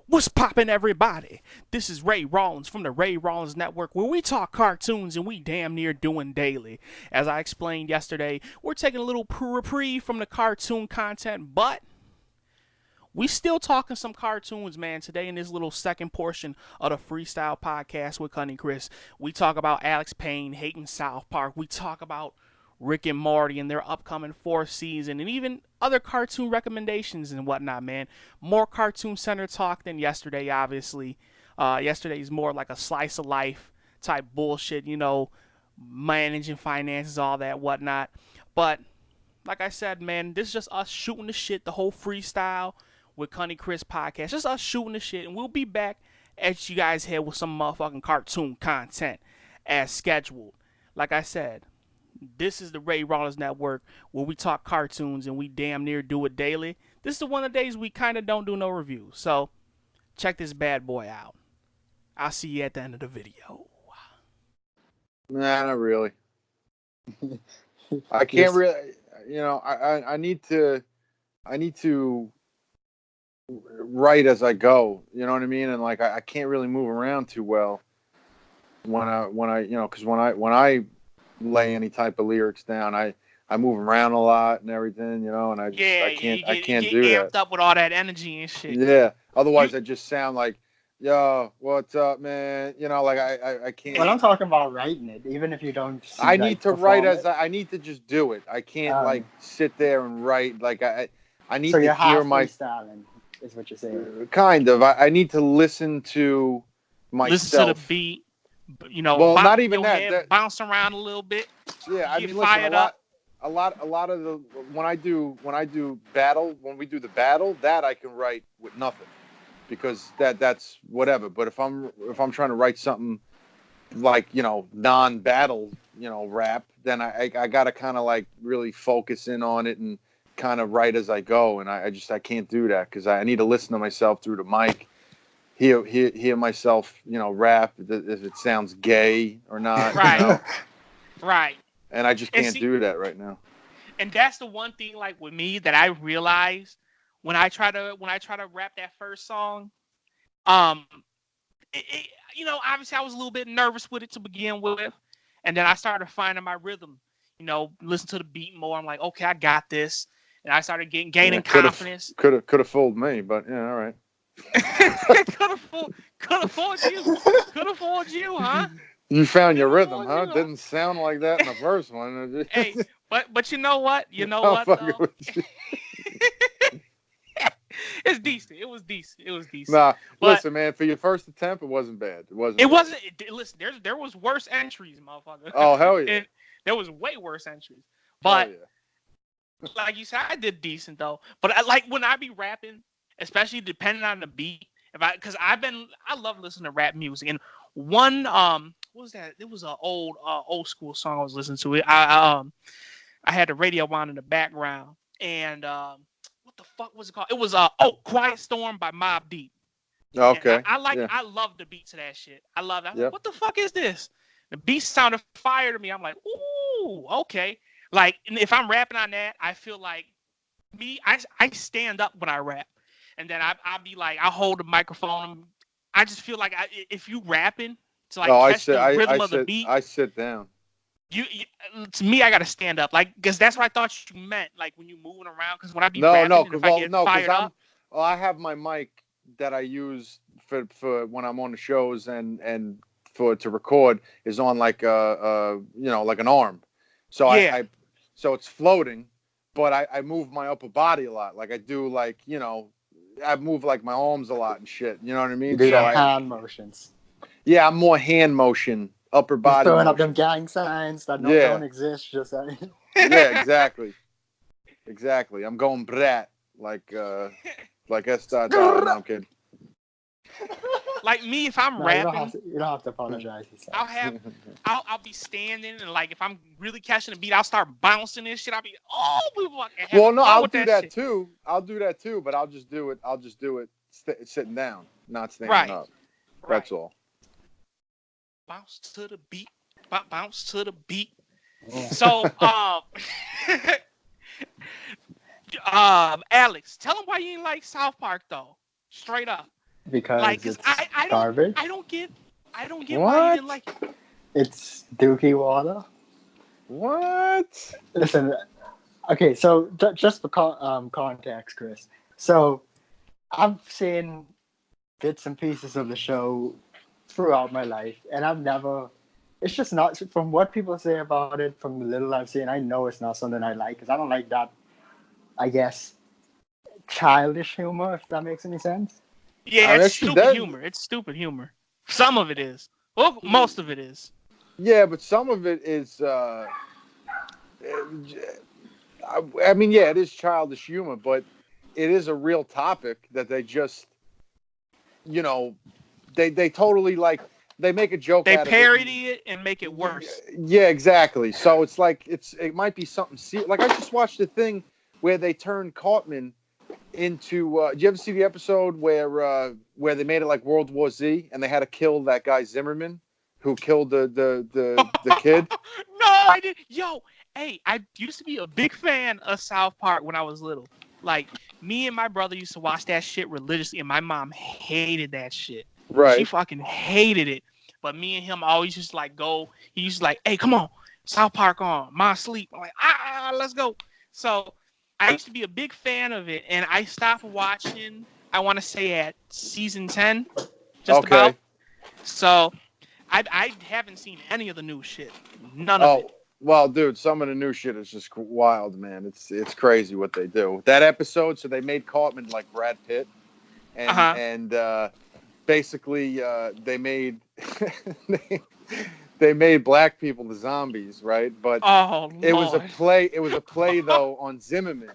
What's poppin', everybody? This is Ray Rawlins from the Ray Rawlins Network, where we talk cartoons and we damn near doing daily. As I explained yesterday, we're taking a little reprieve from the cartoon content, but we still talking some cartoons, man. Today in this little second portion of the Freestyle podcast with Cunny Chris, we talk about Alex Payne hating South Park. We talk about Rick and Morty and their upcoming fourth season, and even other cartoon recommendations and whatnot, man. More cartoon center talk than yesterday, obviously. Yesterday's more like a slice of life type bullshit, managing finances, all that whatnot. But like I said, man, this is just us shooting the shit, the whole Freestyle with Cunny Chris podcast. Just us shooting the shit, and we'll be back at you guys here with some motherfucking cartoon content as scheduled. Like I said, this is the Ray Rawlins Network, where we talk cartoons and we damn near do it daily. This is the one of the days we kind of don't do no reviews. So check this bad boy out. I'll see you at the end of the video. Nah, not really. I can't really. I need to write as I go. You know what I mean? And like I can't really move around too well when I because when I lay any type of lyrics down, I move around a lot and everything, and I can't do amped that. Up with all that energy and shit. Yeah. Otherwise, I just sound like, yo, what's up, man? Like I can't. Well, I'm talking about writing it, even if you don't. I need to write I need to just do it. I can't sit there and write. Like I need so to you're hear my freestyling, is what you're saying. Kind of. I need to listen to myself. Listen to the beat. Well, not even that. Bounce around a little bit. Yeah, I mean, listen, a lot of the when we do the battle, that I can write with nothing, because that's whatever. But if I'm trying to write something like non-battle rap, then I gotta kind of like really focus in on it and kind of write as I go, and I can't do that because I need to listen to myself through the mic. Hear myself, rap, if it sounds gay or not. Right. Right. And I just can't do that right now. And that's the one thing, like with me, that I realized when I try to rap that first song. Obviously I was a little bit nervous with it to begin with, and then I started finding my rhythm. Listen to the beat more. I'm like, okay, I got this, and I started gaining confidence. Could have fooled me, but yeah, all right. could have fooled you, huh? You found your rhythm, huh? Didn't sound like that in the first one. Hey, but you know what? Though? It's decent. It was decent. Nah, listen, man. For your first attempt, it wasn't bad. Listen, there was worse entries, motherfucker. Oh hell yeah! There was way worse entries. But like you said, I did decent though. But when I be rapping, especially depending on the beat, because I love listening to rap music. And one what was that? It was an old school song I was listening to. I had the radio on in the background, and what the fuck was it called? It was Quiet Storm by Mobb Deep. Okay. I love the beat to that shit. I love that. Like, what the fuck is this? The beat sounded fire to me. I'm like, ooh, okay. Like, if I'm rapping on that, I feel like I stand up when I rap. And then I'll be like, I'll hold the microphone. I just feel like if you rapping to catch the rhythm of the beat, I sit down. You to me, I gotta stand up, because that's what I thought you meant, like when you moving around. Because when I be rapping, I have my mic that I use for when I'm on the shows and to record is on like like an arm, so so it's floating, but I move my upper body a lot, like I do I move like my arms a lot and shit. You know what I mean? You do hand motions. Yeah, I'm more hand motion, upper body. You're throwing motion. up them gang signs that don't exist. Just yeah, exactly. I'm going brat like S. No, I'm kidding. Like me, if I'm rapping, you don't have to apologize. I'll be standing, and like if I'm really catching the beat, I'll start bouncing and shit. I'll be I'll do that too. I'll do that too, but I'll just do it sitting down, not standing up. That's all. Bounce to the beat. Bounce to the beat. So, Alex, tell him why you ain't like South Park though. Straight up. because Like, cause it's garbage. I don't get why you What? didn't like it. It's dookie water. What? Listen, okay, so just for context, Chris. So I've seen bits and pieces of the show throughout my life, and I've never. It's just not from what people say about it. From the little I've seen, I know it's not something I like because I don't like that. I guess childish humor, if that makes any sense. Yeah, I mean, it's actually, stupid humor. It's stupid humor. Some of it is. Well, most of it is. yeah, but some of it is. I mean, yeah, it is childish humor, but it is a real topic that they just, you know, they totally like they make a joke They out of it. parody it and make it worse. Yeah, exactly. So it's like it might be something like I just watched a thing where they turned Cartman into. Did you ever see the episode where they made it like World War Z and they had to kill that guy Zimmerman who killed the kid? No, I did. Yo, hey, I used to be a big fan of South Park when I was little. Like, me and my brother used to watch that shit religiously, and my mom hated that shit. She Right. fucking hated it. But me and him always used to like go. He used to like, hey, come on, South Park on. Ma asleep. I'm like, let's go. So I used to be a big fan of it, and I stopped watching. I want to say at season 10, just Okay. about. So I haven't seen any of the new shit. None of it. Well, dude, some of the new shit is just wild, man. It's crazy what they do. That episode, so they made Cartman like Brad Pitt, and basically they made they made black people the zombies, right? But it was a play. It was a play though on Zimmerman.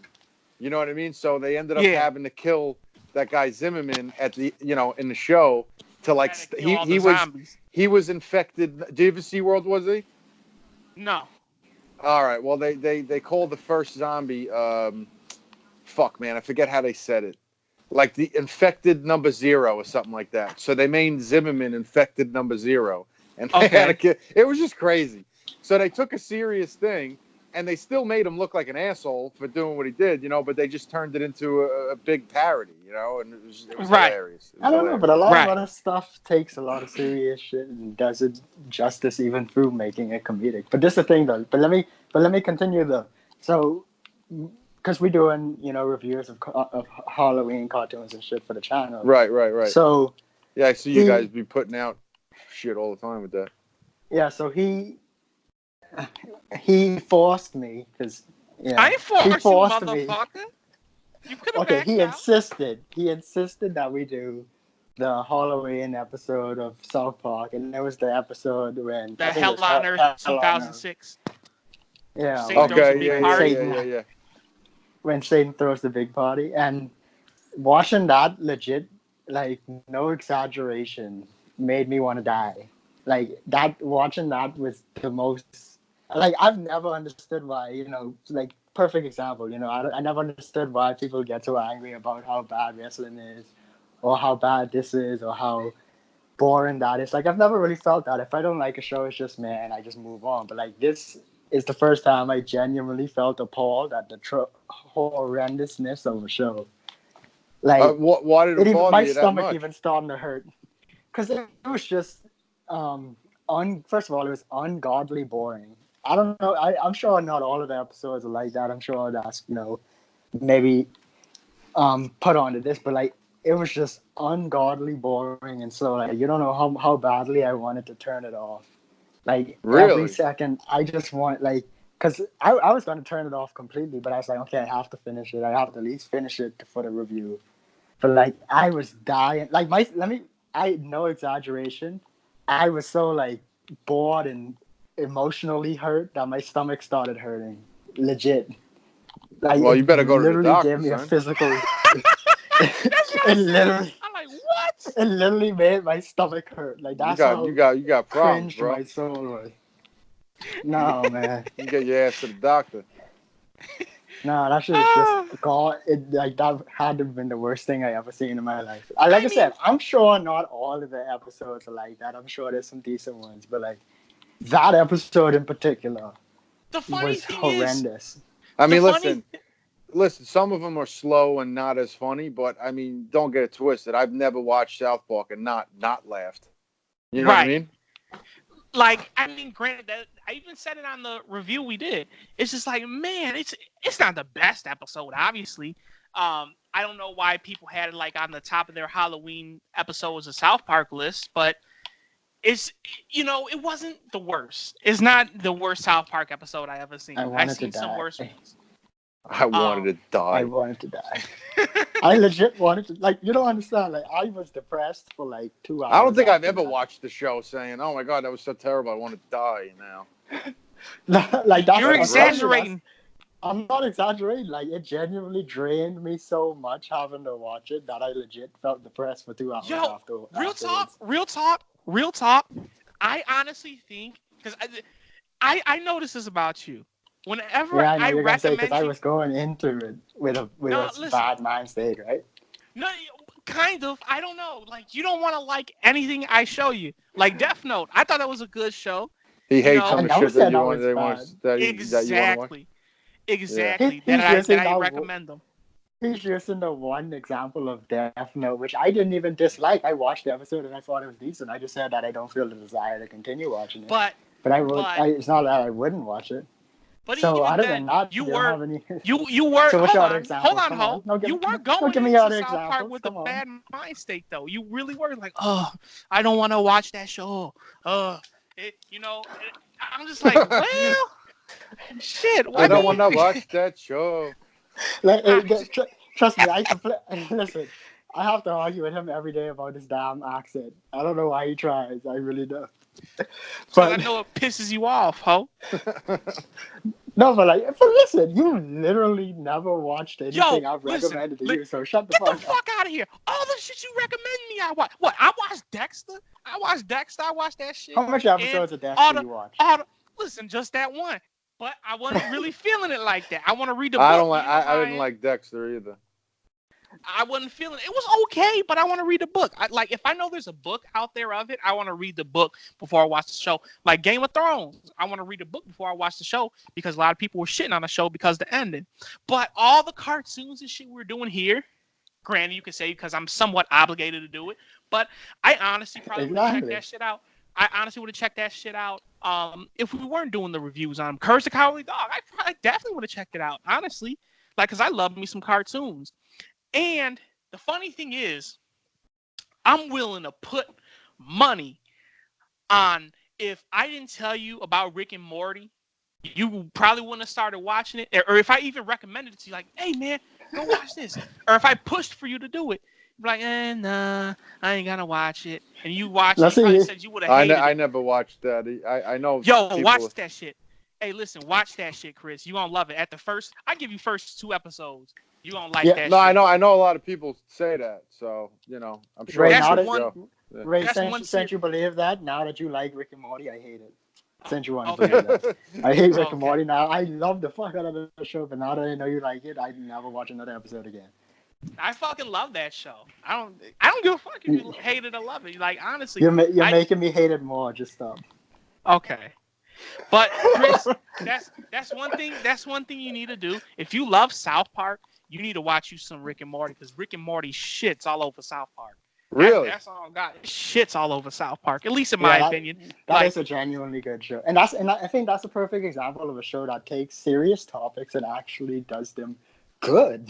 You know what I mean? So they ended up having to kill that guy Zimmerman at the in the show to like he was infected. Did you ever see World War Z? No. All right. Well, they called the first zombie. Fuck, man, I forget how they said it. Like the infected number 0 or something like that. So they made Zimmerman infected number 0, and they had a kid. It was just crazy. So they took a serious thing, and they still made him look like an asshole for doing what he did, but they just turned it into a big parody, and it was hilarious. I don't know, but a lot of other stuff takes a lot of serious shit and does it justice even through making it comedic. But this is the thing, though. But let me continue though. So, because we're doing reviews of Halloween cartoons and shit for the channel. Right. So yeah, I see you guys be putting out shit all the time with that. Yeah, so he forced me because I ain't forced you, motherfucker. You could have backed out. He insisted that we do the Halloween episode of South Park, and there was the episode when the Hell on Earth 2006. Yeah. Yeah. When Satan throws the big party, and watching that legit, like no exaggeration, made me want to die. Like watching that was the most. Like I've never understood why, like perfect example, I never understood why people get so angry about how bad wrestling is, or how bad this is, or how boring that is. Like I've never really felt that. If I don't like a show, it's just man, I just move on. But like this is the first time I genuinely felt appalled at the horrendousness of a show. Like why did it bother my you that stomach much? even starting to hurt because it was just first of all, it was ungodly boring. I don't know. I'm sure not all of the episodes are like that. I'm sure that's maybe put onto this, but like it was just ungodly boring, and so like you don't know how badly I wanted to turn it off. Like every second, I just want because I was going to turn it off completely, but I was like, okay, I have to finish it. I have to at least finish it for the review. But like I was dying. Like no exaggeration. I was so like bored and emotionally hurt that my stomach started hurting. Legit. Like, well, you better go to the doctor. Literally gave me son. a physical. I'm like, what? It literally made my stomach hurt. Like that's you got problems, bro. My soul was. No, man. You get your ass to the doctor. No, that shit is just God. That had to have been the worst thing I ever seen in my life. I said, I'm sure not all of the episodes are like that. I'm sure there's some decent ones, but like that episode in particular was horrendous. I mean, listen. listen, some of them are slow and not as funny, but I mean, don't get it twisted. I've never watched South Park and not laughed. You know what I Right. mean? Like, I mean, granted that I even said it on the review we did. It's just like, man, it's not the best episode, obviously. I don't know why people had it like on the top of their Halloween episodes of South Park list, but it's, it wasn't the worst. It's not the worst South Park episode I ever seen. I I've wanted to seen some die. worse ones. I wanted to die. I wanted to die. I legit wanted to, like, you don't understand. Like, I was depressed for like 2 hours. I don't think I've after ever that. watched the show saying, "Oh my god, that was so terrible. I want to die now." Like, that's You're what I'm exaggerating. I'm not exaggerating. Like, it genuinely drained me so much having to watch it that I legit felt depressed for 2 hours Yo, after. real talk. I honestly think, because I notice this about you. Whenever Yeah, I know I you're gonna say because recommend I you, was going into it with a listen. bad mind state, right? No, kind of. I don't know. Like, you don't want to like anything I show you. Like Death Note. I thought that was a good show. He hates know, some I of the never shit that said you that want. was That, bad. that you want to watch. Exactly. He's That using I that recommend them. He's using the one example of Death Note, which I didn't even dislike. I watched the episode and I thought it was decent. I just said that I don't feel the desire to continue watching it. But it's not that I wouldn't watch it. But so even other then, than that, you don't were have any. You were. So what's hold your other on, examples? hold on, Come Ho. on. You were Don't going give me into other South Park examples. with Come a on. bad mind state, though. You really were like, oh, I don't want to watch that show. I'm just like, well, shit. I don't want to watch that show. Like, trust me, listen. I have to argue with him every day about his damn accent. I don't know why he tries. I really do. But I know it pisses you off, Ho. No, but listen, you literally never watched anything I've listen, recommended to you, so shut the Get fuck the fuck out of here. All the shit you recommend me, I watch. What? I watched Dexter. I watched that shit. How much episodes of Dexter you watch? Listen, just that one. But I wasn't really feeling it like that. I want to read the book. I didn't like Dexter either. I wasn't feeling it. It was okay, but I want to read the book. If I know there's a book out there of it, I want to read the book before I watch the show. Like Game of Thrones, I want to read the book before I watch the show because a lot of people were shitting on the show because of the ending. But all the cartoons and shit we're doing here, granted, you could say because I'm somewhat obligated to do it, but I honestly probably would have checked that shit out. If we weren't doing the reviews on Courage the Cowardly Dog. I definitely would have checked it out, honestly. Because I love me some cartoons. And the funny thing is, I'm willing to put money on if I didn't tell you about Rick and Morty, you probably wouldn't have started watching it. Or if I even recommended it to you, like, hey, man, go watch this. Or if I pushed for you to do it, you'd be like, nah, I ain't gonna watch it. And you watch it, you probably said you would have hated it. I never watched that. I know. Yo, watch that shit. Hey, listen, watch that shit, Chris. You gonna love it. I give you first 2 episodes. You gonna like that shit. No, I know a lot of people say that, so I'm sure. Ray, since you believe that, now that you like Rick and Morty, I hate it. Since you want to believe that, I hate Rick and Morty now. I love the fuck out of the show, but now that I know you like it, I'd never watch another episode again. I fucking love that show. I don't give a fuck if you hate it or love it. Like, honestly, you're making me hate it more. Just stop. Okay. But Chris, that's one thing. That's one thing you need to do. If you love South Park, you need to watch you some Rick and Morty because Rick and Morty shits all over South Park. Really? That's all got shits all over South Park. At least in my opinion. That is a genuinely good show, and I think that's a perfect example of a show that takes serious topics and actually does them good.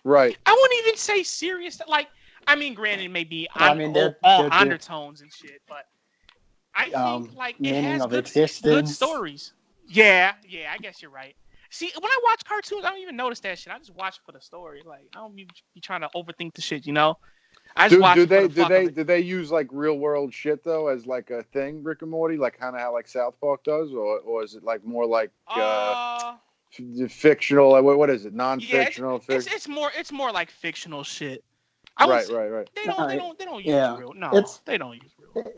Right. I wouldn't even say serious. Like, I mean, granted, maybe they're undertones and shit, but I think it has good stories. Yeah, I guess you're right. See, when I watch cartoons, I don't even notice that shit. I just watch for the story. Like, I don't be trying to overthink the shit, I just watch. Do they use like real world shit though as like a thing, Rick and Morty, like kind of how like South Park does, or is it like more like fictional? Like, what is it? Non-fictional? Yeah, it's more like fictional shit. Right. They don't use real. No, they don't use real.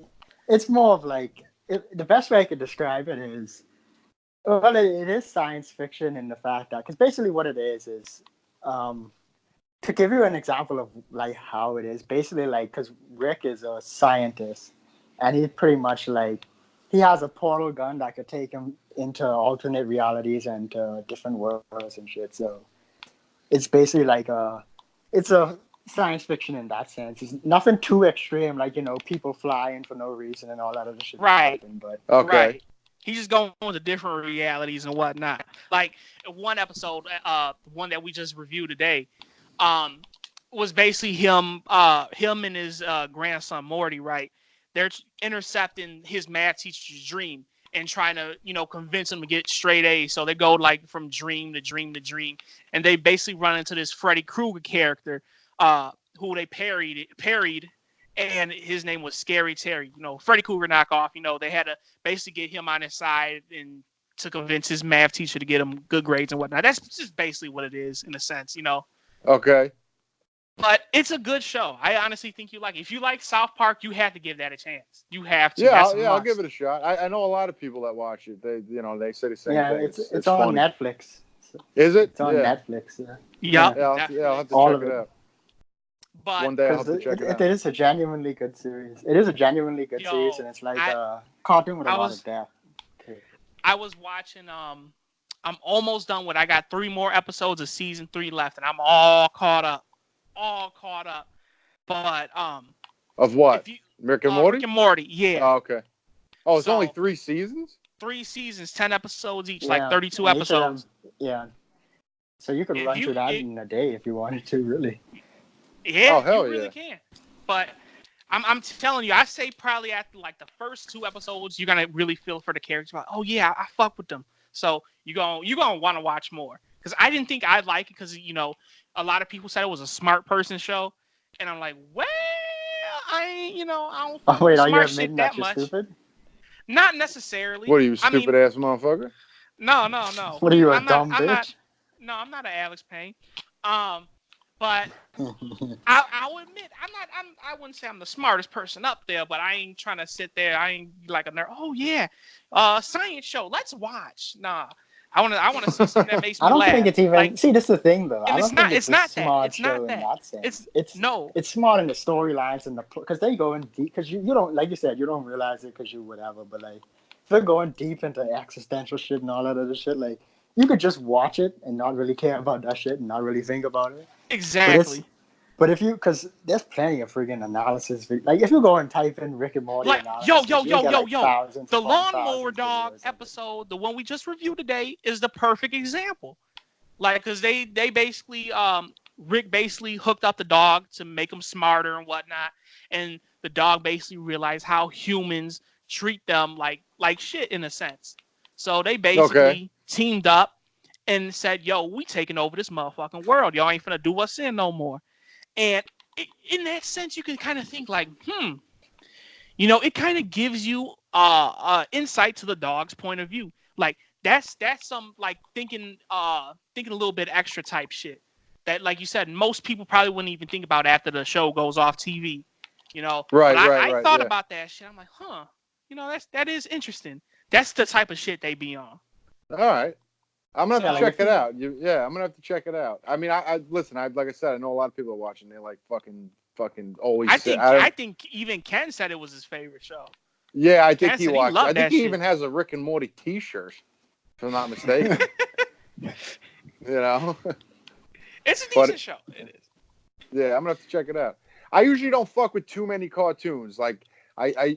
It's more of like the best way I could describe it is, well, it is science fiction in the fact that because basically what it is to give you an example of like how it is basically like because Rick is a scientist and he's pretty much like he has a portal gun that could take him into alternate realities and different worlds and shit. So it's basically like it's a science fiction in that sense. It's nothing too extreme, like people flying for no reason and all that other shit that Right. happened. But Okay. Right. He's just going to different realities and whatnot. Like one episode, one that we just reviewed today, was basically him and his grandson Morty. Right. They're intercepting his math teacher's dream and trying to, convince him to get straight A's. So they go like from dream to dream to dream, and they basically run into this Freddy Krueger character, who they parried, and his name was Scary Terry. Freddy Krueger knockoff. They had to basically get him on his side and to convince his math teacher to get him good grades and whatnot. That's just basically what it is in a sense, Okay. But it's a good show. I honestly think you like it. If you like South Park, you have to give that a chance. You have to. Yeah, I'll give it a shot. I know a lot of people that watch it. They say the same thing. It's on funny. Netflix. Is it? It's on Netflix. Yeah. I'll have to All check of it it. out. But One day I'll have to check it out. It is a genuinely good series. It is a genuinely good series, and it's like a cartoon with a lot of depth. I was watching. I'm almost done with. I got 3 more episodes of season 3 left, and I'm all caught up. But of what? Rick and Morty? Rick and Morty, yeah. Oh, okay. Oh, it's So, only 3 seasons? 3 seasons, 10 episodes each, like 32 episodes. Yeah. So you could run through that in a day if you wanted to, really. Yeah, oh, hell you really can. But I'm telling you, I say probably after like the first 2 episodes, you're gonna really feel for the characters. Like, oh yeah, I fuck with them. So you're gonna want to watch more. Because I didn't think I'd like it because a lot of people said it was a smart person show, and I'm like, well, I don't. Oh wait, are you smart admitting shit that that you're much. stupid? Not necessarily. What are you, stupid ass motherfucker? No. What are you, a dumb bitch? I'm not an Alex Payne. But I'll admit I wouldn't say I'm the smartest person up there, but I ain't trying to sit there. I ain't like a nerd. Oh yeah, science show. Let's watch. Nah, I want to see something that makes me laugh. I don't think it's even. Like, see, this is the thing though. I don't think it's a smart show in that sense. It's smart in the storylines and because they go in deep. Because you don't, like you said, you don't realize it because you whatever. But like, if they're going deep into existential shit and all that other shit, like you could just watch it and not really care about that shit and not really think about it. Exactly. But if you, because there's plenty of friggin' analysis. Like if you go and type in Rick and Morty analysis, yo, the Lawnmower Dog episode, the one we just reviewed today, is the perfect example. Like, because they basically, Rick basically hooked up the dog to make him smarter and whatnot, and the dog basically realized how humans treat them like shit in a sense. So they basically teamed up and said, yo, we taking over this motherfucking world. Y'all ain't finna do us in no more. And in that sense, you can kind of think like, it kind of gives you insight to the dog's point of view. Like that's some like thinking a little bit extra type shit that, like you said, most people probably wouldn't even think about after the show goes off TV. Right. I thought about that shit. I'm like, that is interesting. That's the type of shit they be on. All right. I'm gonna have to check it out. I'm gonna have to check it out. I mean, I listen. Like I said, I know a lot of people are watching. They like fucking always. I think even Ken said it was his favorite show. Yeah, I think he watched. I think he even has a Rick and Morty T-shirt, if I'm not mistaken. It's a decent show. It is. Yeah, I'm gonna have to check it out. I usually don't fuck with too many cartoons. Like I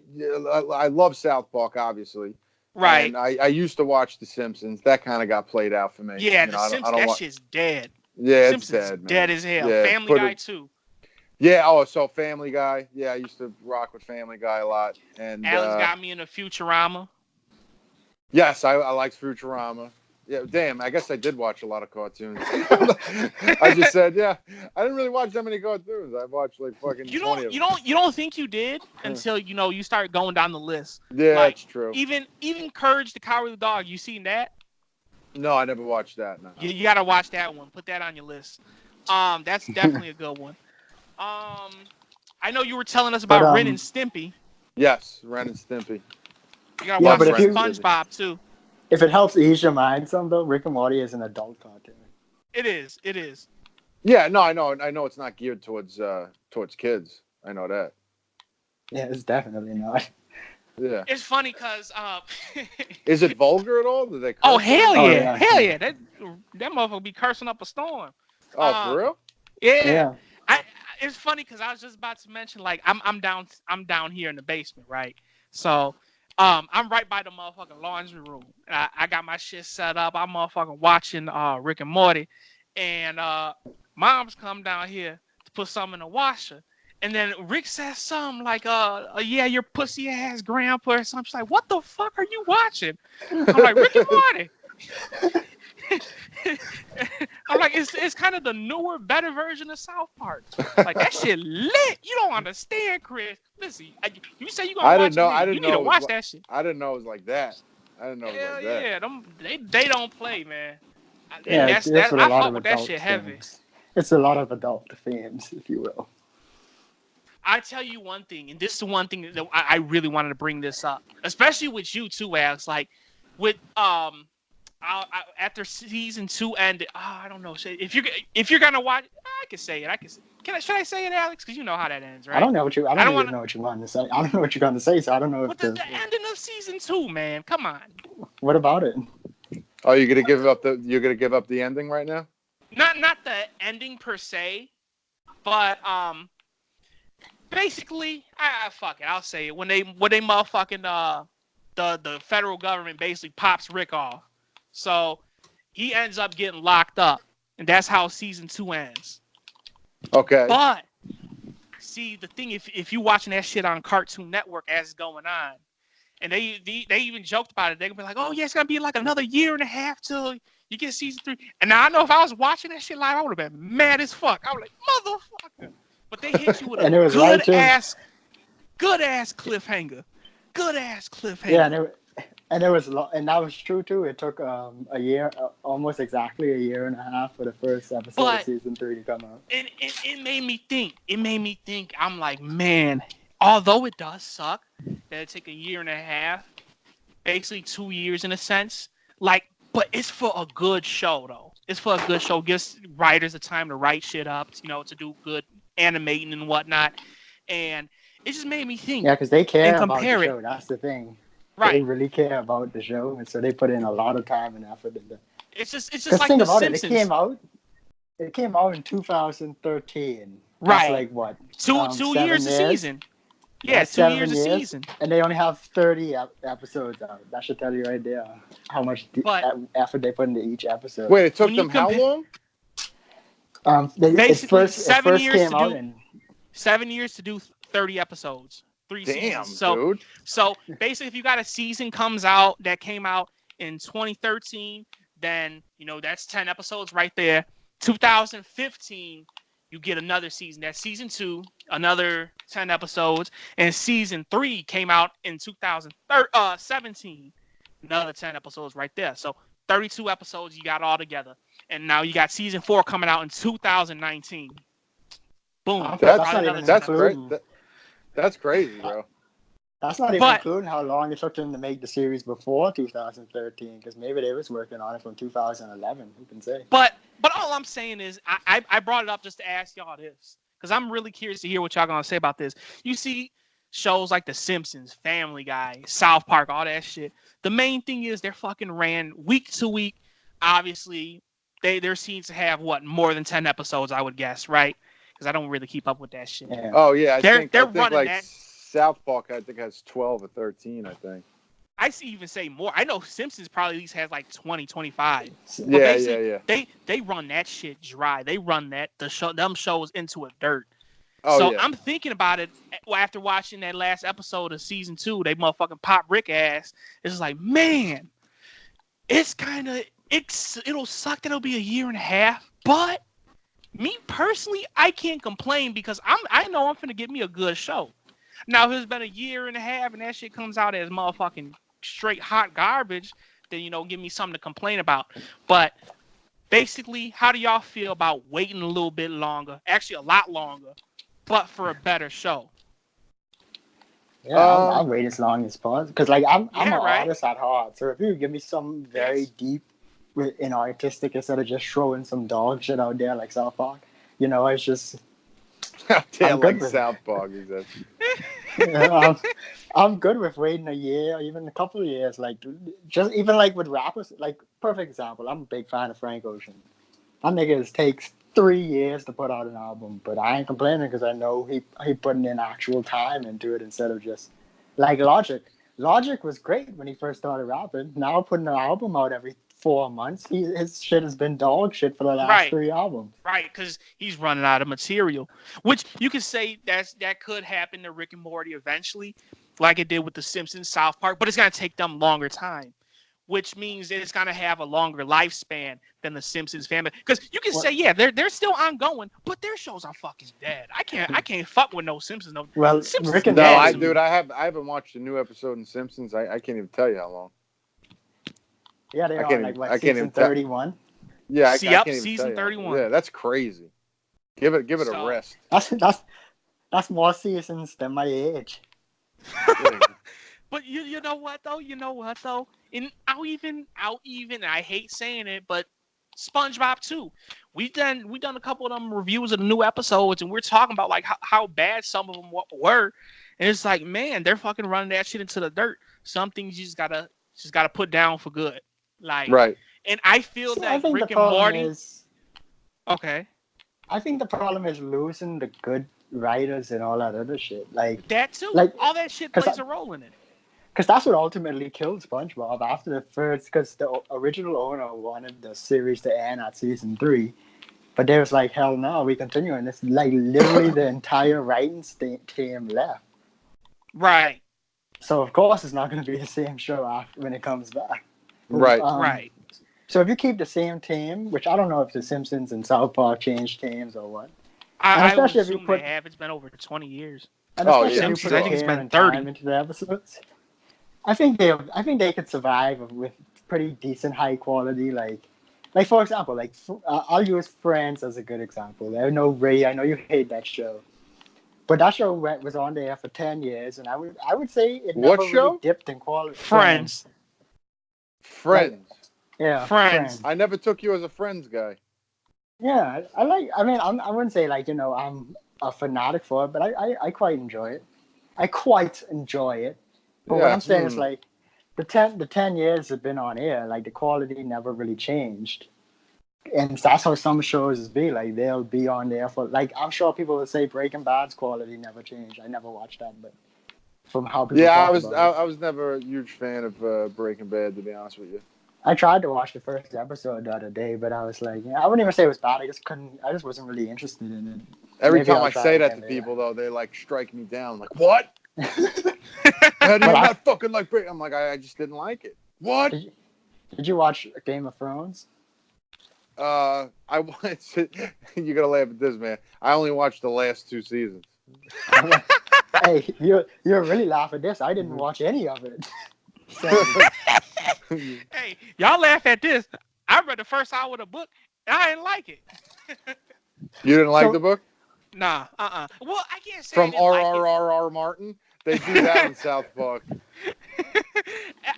love South Park, obviously. Right. And I used to watch The Simpsons. That kind of got played out for me. Yeah, The Simpsons, that shit's dead. Yeah, Simpsons it's dead, man. Dead as hell. Yeah, Family Guy, too. Yeah, so Family Guy. Yeah, I used to rock with Family Guy a lot. And Alex got me into Futurama. Yes, I liked Futurama. Yeah, damn, I guess I did watch a lot of cartoons. I just said, I didn't really watch that many cartoons. I watched like fucking 20 of them. You don't think you did until you start going down the list. Yeah, like, that's true. Even Courage the Cowardly Dog, you seen that? No, I never watched that. No. You gotta watch that one. Put that on your list. That's definitely a good one. I know you were telling us about Ren and Stimpy. Yes, Ren and Stimpy. You gotta watch SpongeBob too. If it helps ease your mind some, though, Rick and Morty is an adult cartoon. It is. Yeah, no, I know it's not geared towards kids. I know that. Yeah, it's definitely not. Yeah. It's funny because is it vulgar at all? Do they curse? Oh hell yeah. Hell yeah. That motherfucker be cursing up a storm. Oh, for real? Yeah. It's funny because I was just about to mention, like, I'm down here in the basement, right? So I'm right by the motherfucking laundry room. I got my shit set up. I'm motherfucking watching Rick and Morty, and mom's come down here to put something in the washer. And then Rick says something like, yeah, your pussy ass grandpa or something. She's like, what the fuck are you watching? I'm like, Rick and Morty. I'm like, it's kind of the newer, better version of South Park. Like, that shit lit. You don't understand, Chris. Listen, you say you gonna watch it. You need to watch that shit. I didn't know it was like that. I didn't know it was like that. Yeah, they don't play, man. Yeah, That's what a I lot fuck of with that adult shit heavy. themes. It's a lot of adult themes, if you will. I tell you one thing, and this is the one thing that I really wanted to bring this up, especially with you too, Alex. Like, with after season 2 ended, I don't know. If you're gonna watch, I can say it. Should I say it, Alex? Because you know how that ends, right? I don't know what you. I don't even know what you want to say. I don't know what you're going to say, so I don't know if the ending of season 2, man. Come on. What about it? Oh, you're gonna give up the ending right now? Not the ending per se, but basically, fuck it. I'll say it. When they motherfucking the federal government basically pops Rick off, so he ends up getting locked up, and that's how season 2 ends. Okay. But see, the thing, if you watching that shit on Cartoon Network as it's going on, and they even joked about it, they're gonna be like, oh yeah, it's gonna be like another year and a half till you get season 3. And now I know if I was watching that shit live, I would have been mad as fuck. I was like, motherfucker. But they hit you with a good ass cliffhanger. Good ass cliffhanger. Yeah, and it was and that was true too. It took a year, almost exactly a year and a half for the first episode of season 3 to come out. And it made me think. I'm like, man, although it does suck that it took a year and a half, basically 2 years in a sense, like, but it's for a good show though. It's for a good show. Gives writers the time to write shit up, to do good animating and whatnot. And it just made me think. Yeah, because they care about the show. That's the thing. Right. They really care about the show, and so they put in a lot of time and effort into. It's just like think The about Simpsons. It came out in 2013. Right. That's like what? 2 years a season. Yeah, 2 years a season. And they only have 30 episodes out. That should tell you right there how much effort they put into each episode. Wait, it took them how long? Basically, 7 years to do 30 episodes. 3 seasons. Dude. So basically, if you got a season that came out in 2013, then that's 10 episodes right there. 2015, you get another season. That's season 2, another 10 episodes, and season 3 came out in 2017, another 10 episodes right there. So 32 episodes you got all together, and now you got season 4 coming out in 2019. Boom. That's great. That's crazy, bro. That's not even including how long it took them to make the series before 2013, because maybe they was working on it from 2011. Who can say? But all I'm saying is, I brought it up just to ask y'all this, because I'm really curious to hear what y'all gonna say about this. You see shows like The Simpsons, Family Guy, South Park, all that shit. The main thing is they're fucking ran week to week. Obviously, their seasons have more than 10 episodes, I would guess, right? Because I don't really keep up with that shit. Yeah. Oh yeah, I think running like that. South Park, I think has 12 or 13. I think. I even say more. I know Simpsons probably at least has like 20, 25. Yeah. They run that shit dry. They run them shows into a dirt. Oh, so yeah. I'm thinking about it after watching that last episode of season 2. They motherfucking pop Rick ass. It's just like, man, it'll suck that it'll be a year and a half, but. Me personally, I can't complain because I know I'm finna get me a good show. Now, if it's been a year and a half and that shit comes out as motherfucking straight hot garbage, then give me something to complain about. But basically, how do y'all feel about waiting a little bit longer? Actually, a lot longer, but for a better show. Yeah, I'll wait as long as possible because, like, I'm an artist at heart. So if you give me something very deep. In artistic instead of just throwing some dog shit out there like South Park, it's just. I'm like South Park, I'm good with waiting a year, or even a couple of years. Like, just even like with rappers, like perfect example. I'm a big fan of Frank Ocean. That nigga takes 3 years to put out an album, but I ain't complaining because I know he putting in actual time into it instead of just like Logic. Logic was great when he first started rapping. Now putting an album out every 4 months, his shit has been dog shit for the last 3 albums. Right, because he's running out of material, which you could say that could happen to Rick and Morty eventually, like it did with The Simpsons, South Park, but it's gonna take them longer time, which means that it's gonna have a longer lifespan than The Simpsons family. Because you can say, yeah, they're still ongoing, but their shows are fucking dead. I can't fuck with no Simpsons. No, Well, Simpsons Rick and No, Morty. I haven't watched a new episode in Simpsons. I can't even tell you how long. Yeah, they I are can't like even- what, I can't season even tell- 31. Yeah, I can't even season tell you. 31. Yeah, that's crazy. Give it a So- rest. That's more seasons than my age. Yeah. But you know what though? And I'll even I hate saying it, but SpongeBob too. We done a couple of them reviews of the new episodes, and we're talking about like how bad some of them were, and it's like, man, they're fucking running that shit into the dirt. Some things you just gotta put down for good, like Right. And I feel See, that I think Rick the and problem Morty. is Okay, I think the problem is losing the good writers and all that other shit. Like that too. Like, All that shit 'cause plays a role in it. because that's what ultimately killed SpongeBob after the first. Because the original owner wanted the series to end at season 3, but they was like, "Hell no, we continue." And it's like literally the entire writing team left. Right, So of course it's not going to be the same show after when it comes back. Right. right. So if you keep the same team, which I don't know if the Simpsons and South Park changed teams or what, And I would especially if you assume put- they have. It's been over 20 years. and Oh, especially yeah, if you sure. put I think it's care been and 30. time into the episodes, I think they could survive with pretty decent high quality. Like for example, I'll use Friends as a good example. I know Ray, I know you hate that show, but that show was on there for 10 years, and I would say it What never show? really dipped in quality. Friends. Friends. Yeah, Friends. I never took you as a Friends guy. Yeah, I mean, I wouldn't say I'm a fanatic for it, but I quite enjoy it. I quite enjoy it. But what Yeah. I'm saying is like the 10 years have been on air, like the quality never really changed. And that's how some shows be. Like they'll be on there for like I'm sure people will say Breaking Bad's quality never changed. I never watched that, but from how people Yeah, talk about it. I was never a huge fan of Breaking Bad, to be honest with you. I tried to watch the first episode the other day, but I was like, yeah, I wouldn't even say it was bad. I just wasn't really interested in it. Every Maybe time I'll I try say it that to again people, though, they like strike me down. Like, what? How do you not fucking like Breaking? I'm like, I just didn't like it. What? Did you watch Game of Thrones? I wanted to. You gotta laugh at this, man. I only watched the last 2 seasons. Hey, you're really laughing at this. I didn't watch any of it. So, Hey, y'all laugh at this. I read the first hour of the book, and I didn't like it. You didn't like So- the book Nah, Well, I can't say from I didn't like it. R.R.R. Martin? They do that in South Park.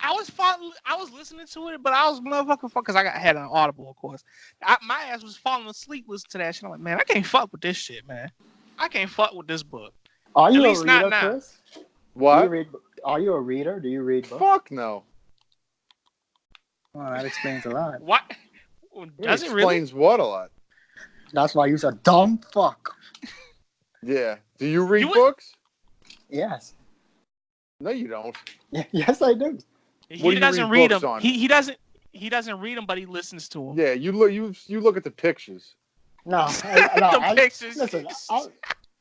I was listening to it, but I was motherfucking fuck because had an Audible, of course. My ass was falling asleep listening to that shit. I'm like, man, I can't fuck with this shit, man. I can't fuck with this book. are you At a least not reader, now. Chris? What? Are you a reader? Do you read books? Fuck no. Well, that explains a lot. What? Does it really? Explains what a lot. That's why you're a dumb fuck. Yeah. Do you read You would- books? Yes. No, you don't. Yes, I do. What do He you doesn't read read books them. on? He doesn't read them, but he listens to them. Yeah, you look at the pictures. No, The pictures. Listen,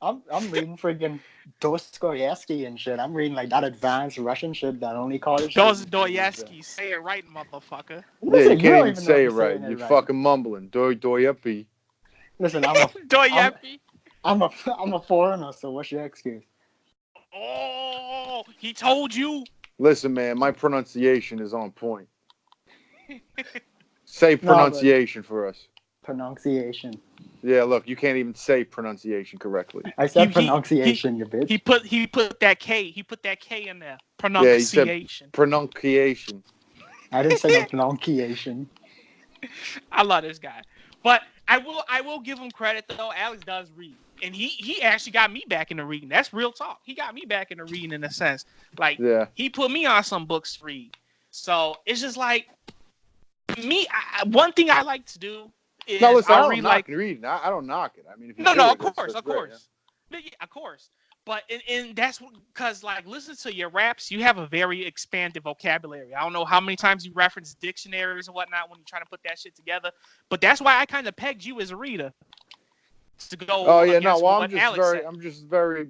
I'm reading friggin' Dostoevsky and shit. I'm reading like that advanced Russian shit that only college. students read. Dostoevsky, say it right, motherfucker. Yeah, Listen, you can't don't even know say if it you're right. saying You're right. fucking mumbling. Dostoevsky. Listen, Dostoevsky. I'm a foreigner, so what's your excuse? Oh, he told you. Listen, man, my pronunciation is on point. Say pronunciation for us. Pronunciation. Yeah, look, you can't even say pronunciation correctly. I said He- pronunciation, you bitch. He put that K. He put that K in there. Yeah, he said Pronunciation. pronunciation. I didn't say no pronunciation. I love this guy, but I will give him credit though. Alex does read, and he actually got me back into reading. That's real talk. He got me back into reading in a sense. Like Yeah. he put me on some books to read. So it's just like me. One thing I like to do No, is listen, I I don't read like knock reading. I don't knock it. I mean, if you no, do no, it, that's of great. course, yeah, of course. But and that's because like listen to your raps, you have a very expanded vocabulary. I don't know how many times you reference dictionaries and whatnot when you're trying to put that shit together, but that's why I kind of pegged you as a reader to Oh go yeah, no. against Well, what Alex said. I'm just very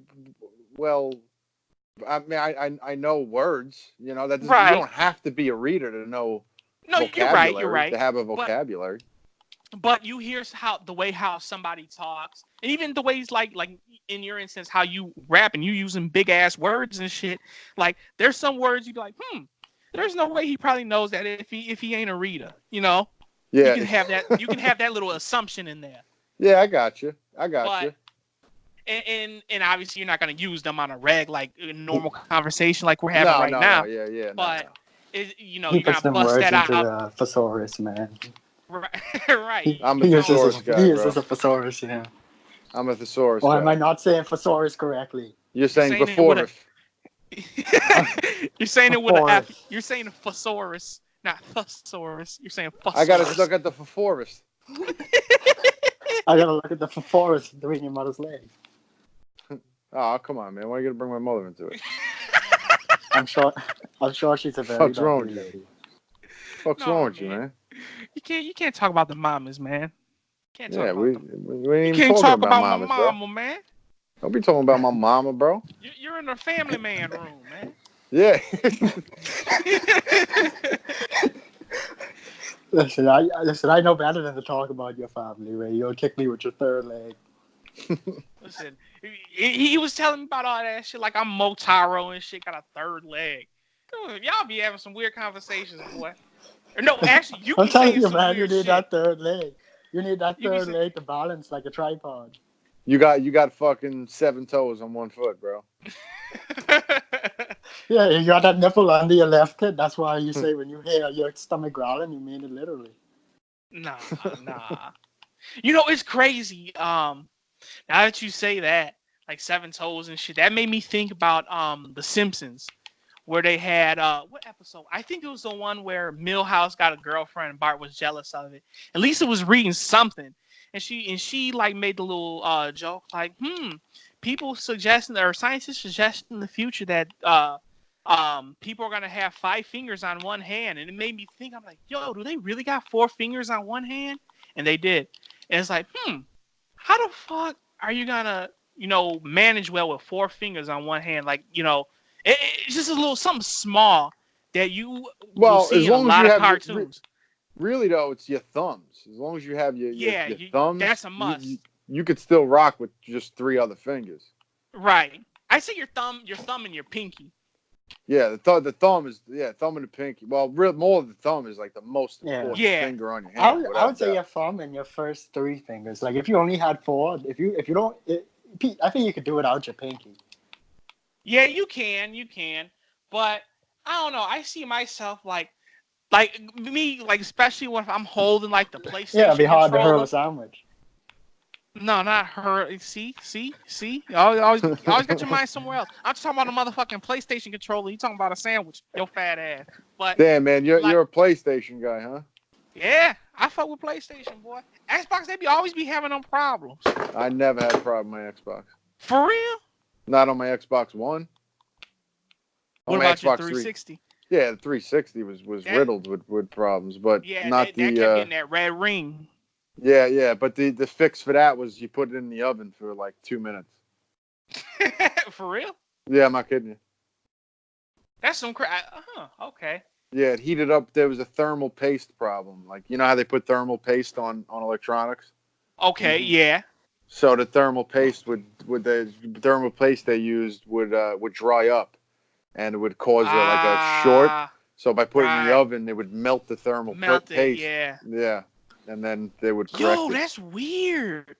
well. I mean, I know words. You know that you Right. don't have to be a reader to know No, you're right. You're vocabulary right. to have a But vocabulary. you hear how the way how somebody talks, and even the ways like in your instance how you rap and you using big ass words and shit. Like there's some words you be like, there's no way he probably knows that if he ain't a reader. You know, Yeah. you can have that little assumption in there. Yeah, I got you. I got But you. and obviously you're not gonna use them on a reg like a normal conversation like we're having right No. now. Yeah, yeah. But No. you know He you puts gotta them bust words that into out. the thesaurus, man. Right. Right. I'm a He uses thesaurus guy, he bro. uses a thesaurus, yeah. I'm a thesaurus Or guy. am I not saying thesaurus correctly? You're saying saying it before with if. You're saying it with an F. Thesaurus. You're saying thesaurus, not thesaurus. You're saying thesaurus. I gotta look at the forest. I gotta look at the thesaurus between your mother's legs. Oh, come on, man. Why are you gonna bring my mother into it? I'm sure she's a very Fuck's wrong lovely with you? lady. What's No, wrong with you, man. man? You can't talk about the mamas, man. Can't talk Yeah, about we them. ain't You even can't talking talk about about my mamas, bro. mama, man. Don't be talking about my mama, bro. You're in the family man room, man. Yeah. Listen, I know better than to talk about your family, Ray. You'll kick me with your third leg. Listen, he was telling me about all that shit like I'm Motaro and shit, got a third leg. Y'all be having some weird conversations, boy. Or no, actually, you I'm be telling saying you, some man, you weird need shit. that third leg. You need that You be third saying, leg to balance like a tripod. you got fucking 7 toes on 1 foot, bro. Yeah, you got that nipple under your left hip. That's why you say when you hear your stomach growling, you mean it literally. nah. You know, it's crazy. Now that you say that, like 7 toes and shit, that made me think about The Simpsons, where they had what episode? I think it was the one where Milhouse got a girlfriend and Bart was jealous of it. At least it was reading something. And she like made the little joke like, people suggesting or scientists suggesting in the future that people are gonna have 5 fingers on one hand. And it made me think, I'm like, yo, do they really got 4 fingers on one hand? And they did. And it's like, how the fuck are you gonna, manage well with 4 fingers on one hand? Like, it's just a little something small that you will Well, as see in a long as lot you of have cartoons. really though, it's your thumbs. As long as you have your thumbs, that's a must. you could still rock with just 3 other fingers. Right. I say your thumb and your pinky. Yeah, the thumb is thumb and the pinky. Well, more of the thumb is like the most important finger on your hand. I would say your thumb and your first 3 fingers. Like if you only had 4, if you don't, I think you could do without your pinky. Yeah, you can, but I don't know. I see myself like me, like especially when I'm holding like the PlayStation. Yeah, it'd be hard to hurl controller. a sandwich. No, not her. See. You always got your mind somewhere else. I'm just talking about a motherfucking PlayStation controller. You talking about a sandwich? Yo, fat ass. But damn, man, you're a PlayStation guy, huh? Yeah, I fuck with PlayStation, boy. Xbox, they always be having them problems. I never had a problem with my Xbox. For real? Not on my Xbox One. What on my about Xbox your 360? Yeah, the 360 was riddled with problems, but not that kept getting that red ring. Yeah, but the fix for that was you put it in the oven for like 2 minutes. For real? Yeah, I'm not kidding you. That's some crap. Okay. Yeah, it heated up. There was a thermal paste problem. Like, you know how they put thermal paste on electronics? Okay, yeah. So the thermal paste the thermal paste they used would dry up, and it would cause like a short. So by putting it in the oven, it would melt the thermal paste. Yeah, and then they would correct it. Yo, that's weird.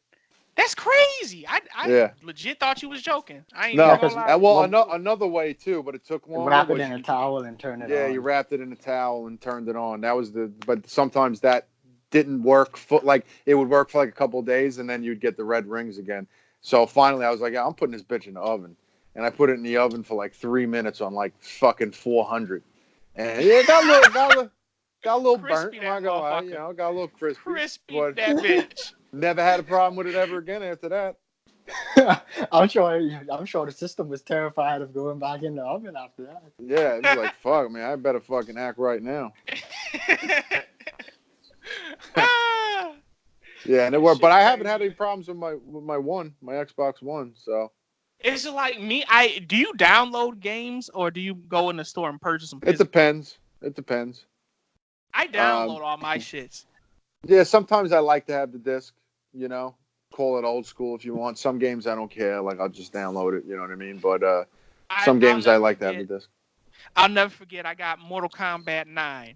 That's crazy. I legit thought you was joking. I ain't even gonna lie. Well, another way too, but it took longer. Wrap it in a towel and turn it on. Yeah, you wrapped it in a towel and turned it on. That was but sometimes that didn't work. It would work for like a couple of days, and then you'd get the red rings again. So finally, I was like, I'm putting this bitch in the oven, and I put it in the oven for like 3 minutes on like fucking 400, and it got Got a little burnt. Crispy I'm that not gonna lie. motherfucker. Got a little crispy. Crispy But that bitch. never had a problem with it ever again after that. I'm sure the system was terrified of going back in the oven after that. Yeah, it was like, fuck, man, I better fucking act right now. Yeah, and it worked. But I haven't had any problems with my Xbox One. So it's like me. Do you download games or do you go in the store and purchase them? It depends. I download all my shits. Yeah, sometimes I like to have the disc. Call it old school if you want. Some games I don't care. Like I'll just download it. You know what I mean? But some games I like to have the disc. I'll never forget. I got Mortal Kombat 9,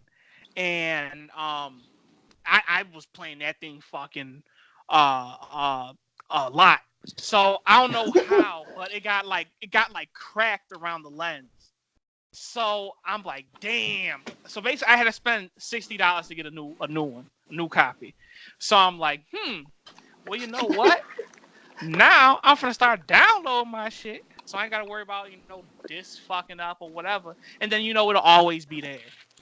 and I was playing that thing fucking a lot. So I don't know how, but it got cracked around the lens. So I'm like, damn. So basically, I had to spend $60 to get a new one, a new copy. So I'm like, well, you know what? Now I'm gonna start downloading my shit, so I ain't gotta worry about disc fucking up or whatever. And then it'll always be there,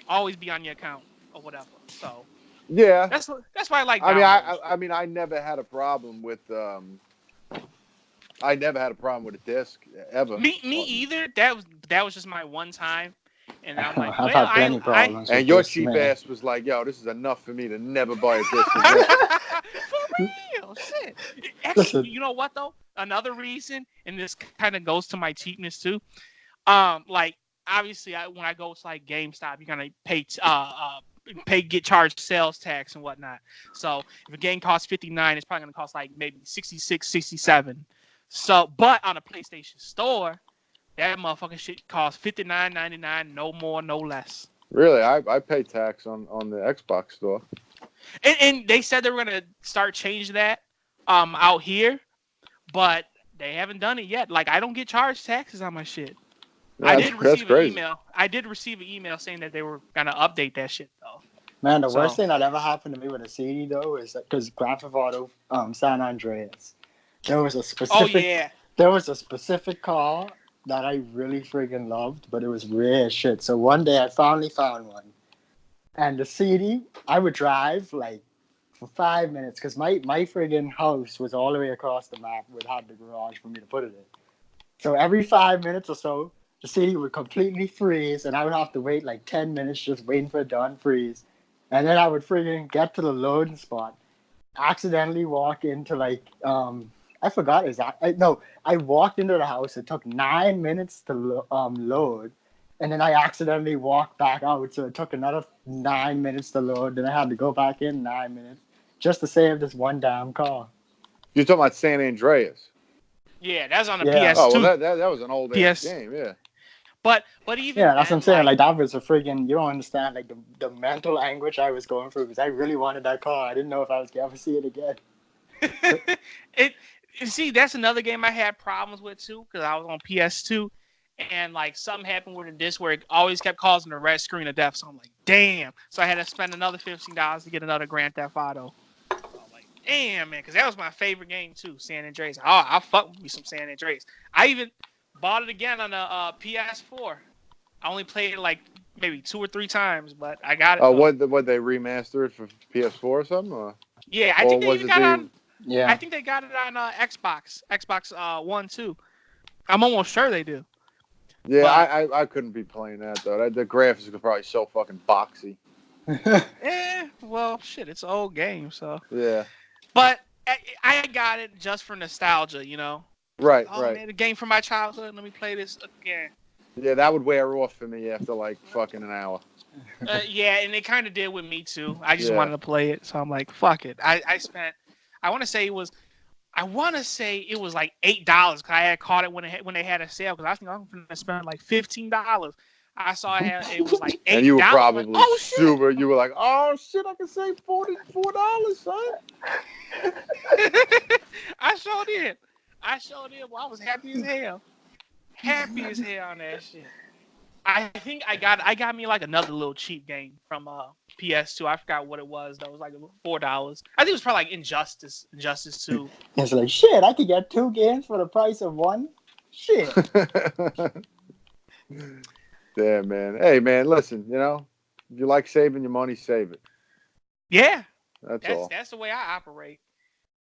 always be on your account or whatever. So yeah, that's why I like. I mean, I never had a problem with a disc ever. Me either. That was just my one time, and I'm like, I've had plenty problems. And your cheap ass was like, "Yo, this is enough for me to never buy a disc again." For real, shit. Actually, you know what though? Another reason, and this kind of goes to my cheapness too. Like obviously, when I go to like GameStop, you're gonna get charged sales tax and whatnot. So if a game costs $59, it's probably gonna cost like maybe $66, $67. So, but on a PlayStation Store, that motherfucking shit costs $59.99, no more, no less. Really, I pay tax on the Xbox Store. And they said they were gonna start changing that out here, but they haven't done it yet. Like I don't get charged taxes on my shit. I did receive an email. I did receive an email saying that they were gonna update that shit though. Man, the worst thing that ever happened to me with a CD though is because Grand Theft Auto San Andreas, there was a specific car that I really friggin' loved, but it was rare shit. So one day I finally found one. And the CD, I would drive like for 5 minutes because my friggin' house was all the way across the map. Would have the garage for me to put it in. So every 5 minutes or so, the CD would completely freeze, and I would have to wait like 10 minutes just waiting for it to unfreeze. And then I would friggin' get to the loading spot, accidentally walk into like I forgot exactly. I walked into the house. It took 9 minutes to load. And then I accidentally walked back out, so it took another 9 minutes to load. Then I had to go back in 9 minutes just to save this one damn car. You're talking about San Andreas? Yeah, that's on the PS2. Oh, well, that was an old ass game, yeah. But even that's what I'm saying. Like that was a friggin', you don't understand like the mental anguish I was going through because I really wanted that car. I didn't know if I was gonna ever see it again. See, that's another game I had problems with too because I was on PS2. And like something happened with the disc where it always kept causing the red screen of death. So I'm like, damn. So I had to spend another $15 to get another Grand Theft Auto. So I'm like, damn, man, because that was my favorite game too, San Andreas. Oh, I'll fuck with me some San Andreas. I even bought it again on the PS4. I only played it like maybe 2 or 3 times, but I got it. Oh, what they remastered it for PS4 or something? Or? Yeah, I think they got it on. Yeah, I think they got it on Xbox One too. I'm almost sure they do. Yeah, but I couldn't be playing that though. The graphics are probably so fucking boxy. Well, shit, it's an old game, so. Yeah. But I got it just for nostalgia, Right, right. Man, a game from my childhood. Let me play this again. Yeah, that would wear off for me after like fucking an hour. Yeah, and it kind of did with me too. I just wanted to play it, so I'm like, fuck it. I spent. I want to say it was like $8 because I had caught it when they had a sale because I think I'm going to spend like $15. I saw it was like $8. And you were probably like, super. You were like, oh shit, I can save $44, son. I sure did. Well, I was happy as hell. Happy as hell on that shit. I think I got me like another little cheap game from PS2. I forgot what it was though. It was like $4. I think it was probably like Injustice 2. It's like shit. I could get 2 games for the price of 1. Shit. Yeah, man. Hey, man. Listen. If you like saving your money, save it. Yeah, That's all. that's the way I operate,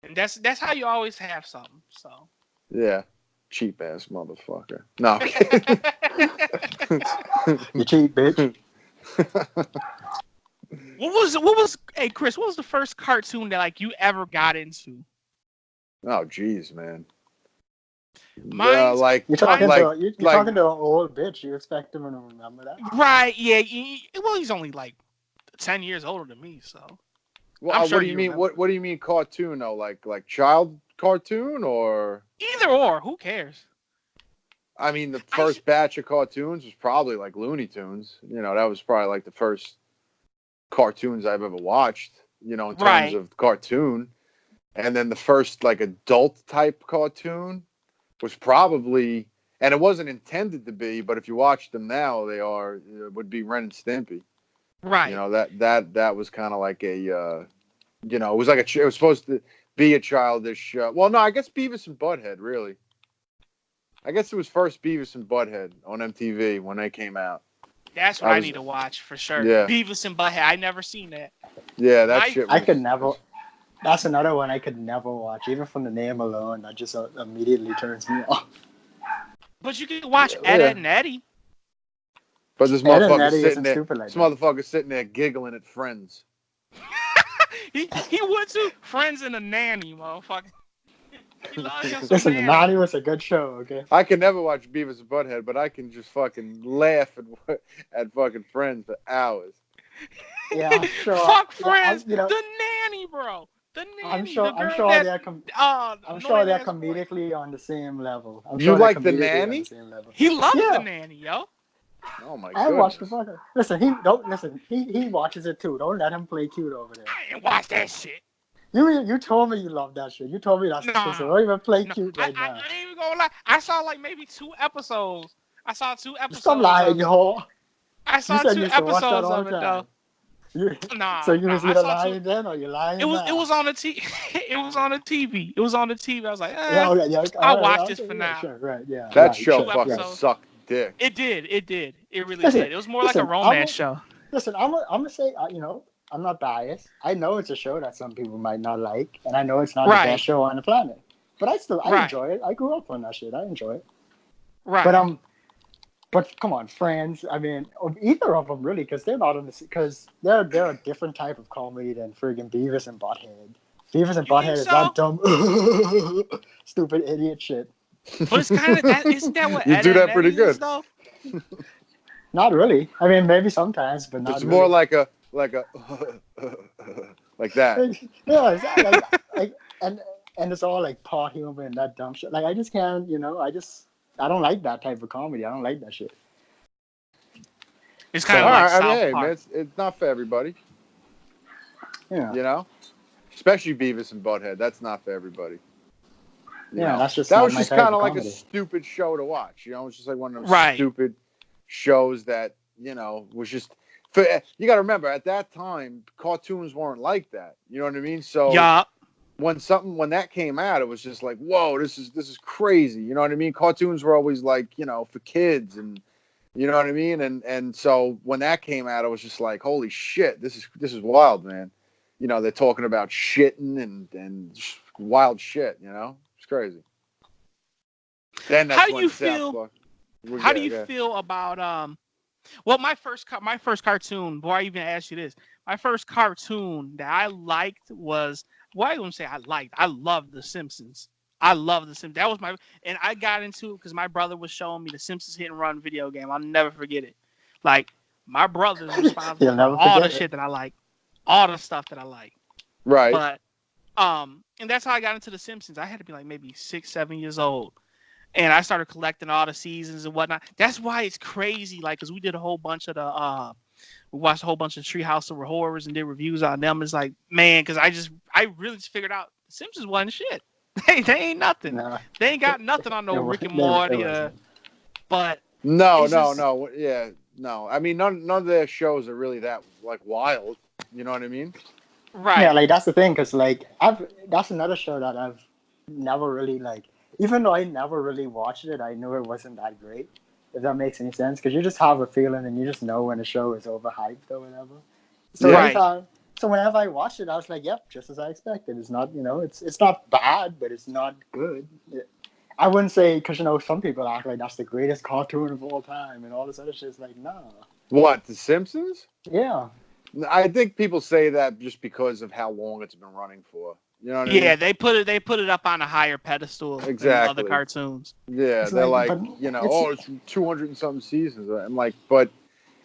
and that's how you always have something. So. Yeah. Cheap ass motherfucker. No. I'm kidding. You cheap bitch. What was hey Chris, what was the first cartoon that like you ever got into? Oh jeez, man. Mine's You're talking mine's, to you're talking to an old bitch. You expect him to remember that? right, yeah, well he's only like 10 years older than me, so Well, I'm sure what do you mean? remember. What do you mean cartoon though? Like child cartoon or? Either or, who cares? I mean, the first batch of cartoons was probably like Looney Tunes. You know, that was probably like the first cartoons I've ever watched. You know, in terms of cartoon, and then the first like adult type cartoon was probably, and it wasn't intended to be, but if you watch them now, would be Ren and Stimpy. Right. You know, that was kind of like a, you know, it was like it was supposed to be a childish. Well, no, I guess Beavis and Butthead really. I guess it was first Beavis and Butthead on MTV when they came out. That's what I need to watch for sure. Yeah. Beavis and Butthead. I never seen that. Yeah, that shit. I could never. That's another one I could never watch. Even from the name alone, that just immediately turns me off. But you can watch Ed and Eddie. But this motherfucker's sitting there giggling at Friends. he went to Friends and a Nanny, motherfucker. Listen, the Nanny was a good show, okay? I can never watch Beavis and Butthead, but I can just fucking laugh at fucking Friends for hours. Yeah, I'm sure. Fuck Friends, you know, the Nanny, bro. The Nanny. I'm sure they're comedically on the same level. You like the Nanny? He loves the Nanny, yo. Oh my god! I watched the fucker. Listen, he watches it too. Don't let him play cute over there. I ain't watch that shit. You told me you love that shit. You told me that's so don't even play cute right now. I ain't even gonna lie. I saw like maybe 2 episodes. Stop lying, yo. I saw 2 episodes of it though. So you was either lying then or you lying now? It was on the TV. It was on the TV. It was on the TV. I was like, I'll watch this for now. Sure, right, yeah. That show fucking sucked dick. It did. It really did. It was more like a romance show. Listen, I'm gonna say, you know, I'm not biased. I know it's a show that some people might not like, and I know it's not the best show on the planet. But I enjoy it. I grew up on that shit. I enjoy it. Right. But come on, Friends. I mean, either of them really, because they're not in this. Because they're a different type of comedy than friggin' Beavis and Butthead. Beavis and Butthead is not dumb, stupid idiot shit. But it's kind of that. Isn't that what you Ed do that and pretty Eddie good? Is, though? Not really. I mean, maybe sometimes, but not. It's really. more like a like that. Yeah, exactly. And it's all like pot humor and that dumb shit. Like I just can't, you know. I don't like that type of comedy. I don't like that shit. It's kind of like South Park. Man, it's not for everybody. Yeah. You know, especially Beavis and Butthead. That's not for everybody. That's just that was just kind of like comedy. a stupid show to watch. You know, it's just like one of those stupid shows that was just. You got to remember, at that time, cartoons weren't like that. You know what I mean? So when that came out, it was just like, whoa, this is crazy. You know what I mean? Cartoons were always like, for kids, and you know what I mean. And so when that came out, it was just like, holy shit, this is wild, man. You know, they're talking about shitting and wild shit. You know, it's crazy. Then that's how do you feel? How do you feel about Well, my first cartoon. Before I even ask you this, my first cartoon that I liked was. Well, I wouldn't say I liked. I loved The Simpsons. I love The Simpsons. That was and I got into it because my brother was showing me the Simpsons Hit and Run video game. I'll never forget it. Like my brother's responsible for all the shit that I like, all the stuff that I like. Right. But and that's how I got into The Simpsons. I had to be like maybe 6, 7 years old. And I started collecting all the seasons and whatnot. That's why it's crazy, like, because we did a whole bunch of we watched a whole bunch of Treehouse of Horrors and did reviews on them. It's like, man, because I really just figured out The Simpsons wasn't shit. They ain't nothing. No. They ain't got nothing on no Rick and Morty. But no. I mean, none of their shows are really that like wild. You know what I mean? Right. Yeah, like that's the thing, because like that's another show that I've never really like. Even though I never really watched it, I knew it wasn't that great. if that makes any sense, because you just have a feeling and you just know when a show is overhyped or whatever. So Right. so whenever I watched it, I was like, "Yep, just as I expected." It's not, it's not bad, but it's not good. I wouldn't say, because some people act like that's the greatest cartoon of all time and all this other shit. It's like, nah. What, The Simpsons? Yeah. I think people say that just because of how long it's been running for. You know what I Yeah, mean? they put it up on a higher pedestal than other Exactly. cartoons. Yeah, It's they're like, but it's 200 and something seasons. I'm like, but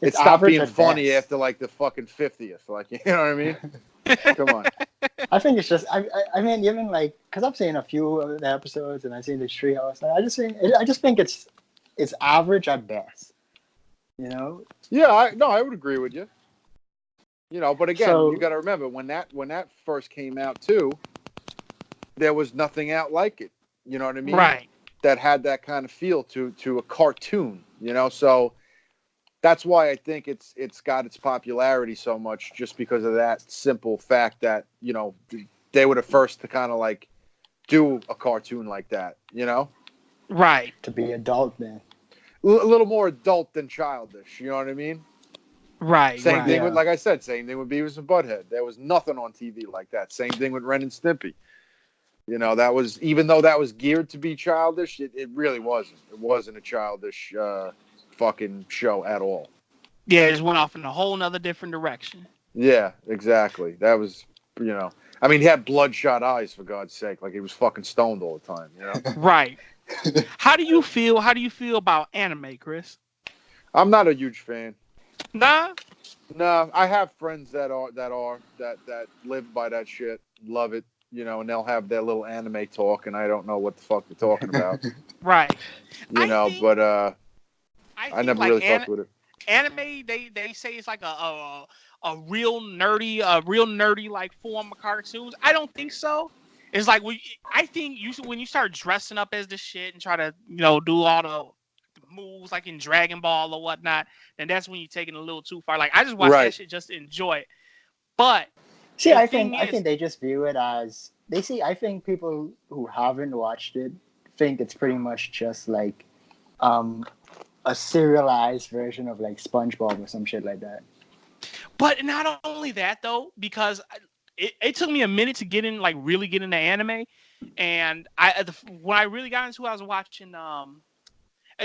it's it stopped average being at funny best. after like the fucking 50th. Like, you know what I mean? Come on. I think it's just I mean, even like, because I've seen a few of the episodes and I've seen the Treehouse. I just think it's average at best. You know. Yeah, I would agree with you. But again, you So got to remember when that first came out too, there was nothing out like it. You know what I mean? Right. That had that kind of feel to a cartoon. So that's why I think it's got its popularity so much, just because of that simple fact that they were the first to kind of like do a cartoon like that. Right. to be adult, man. A little more adult than childish. You know what I mean? Right. Same Right. thing with, Yeah. like I said, same thing with Beavis and Butthead. There was nothing on TV like that. Same thing with Ren and Stimpy. That was, even though that was geared to be childish, it really wasn't. It wasn't a childish fucking show at all. Yeah, it just went off in a whole nother different direction. Yeah, exactly. That was, I mean, he had bloodshot eyes, for God's sake. Like, he was fucking stoned all the time, Right. How do you feel? How do you feel about anime, Chris? I'm not a huge fan. Nah. No, I have friends that live by that shit, love it, and they'll have their little anime talk, and I don't know what the fuck they're talking about, Right. I think but I I think never like really fucked with it. anime, they say it's like a real nerdy like form of cartoons. I don't think so. It's like I think when you start dressing up as the shit and try to do all the moves like in Dragon Ball or whatnot, then that's when you're taking it a little too far. Like I just watch that Right. shit just to enjoy it. But See, the I thing think is, they just view it as they see. I think people who haven't watched it think it's pretty much just like um, a serialized version of like SpongeBob or some shit like that. but not only that though, because it took me a minute to really get into anime, and when I really got into it, I was watching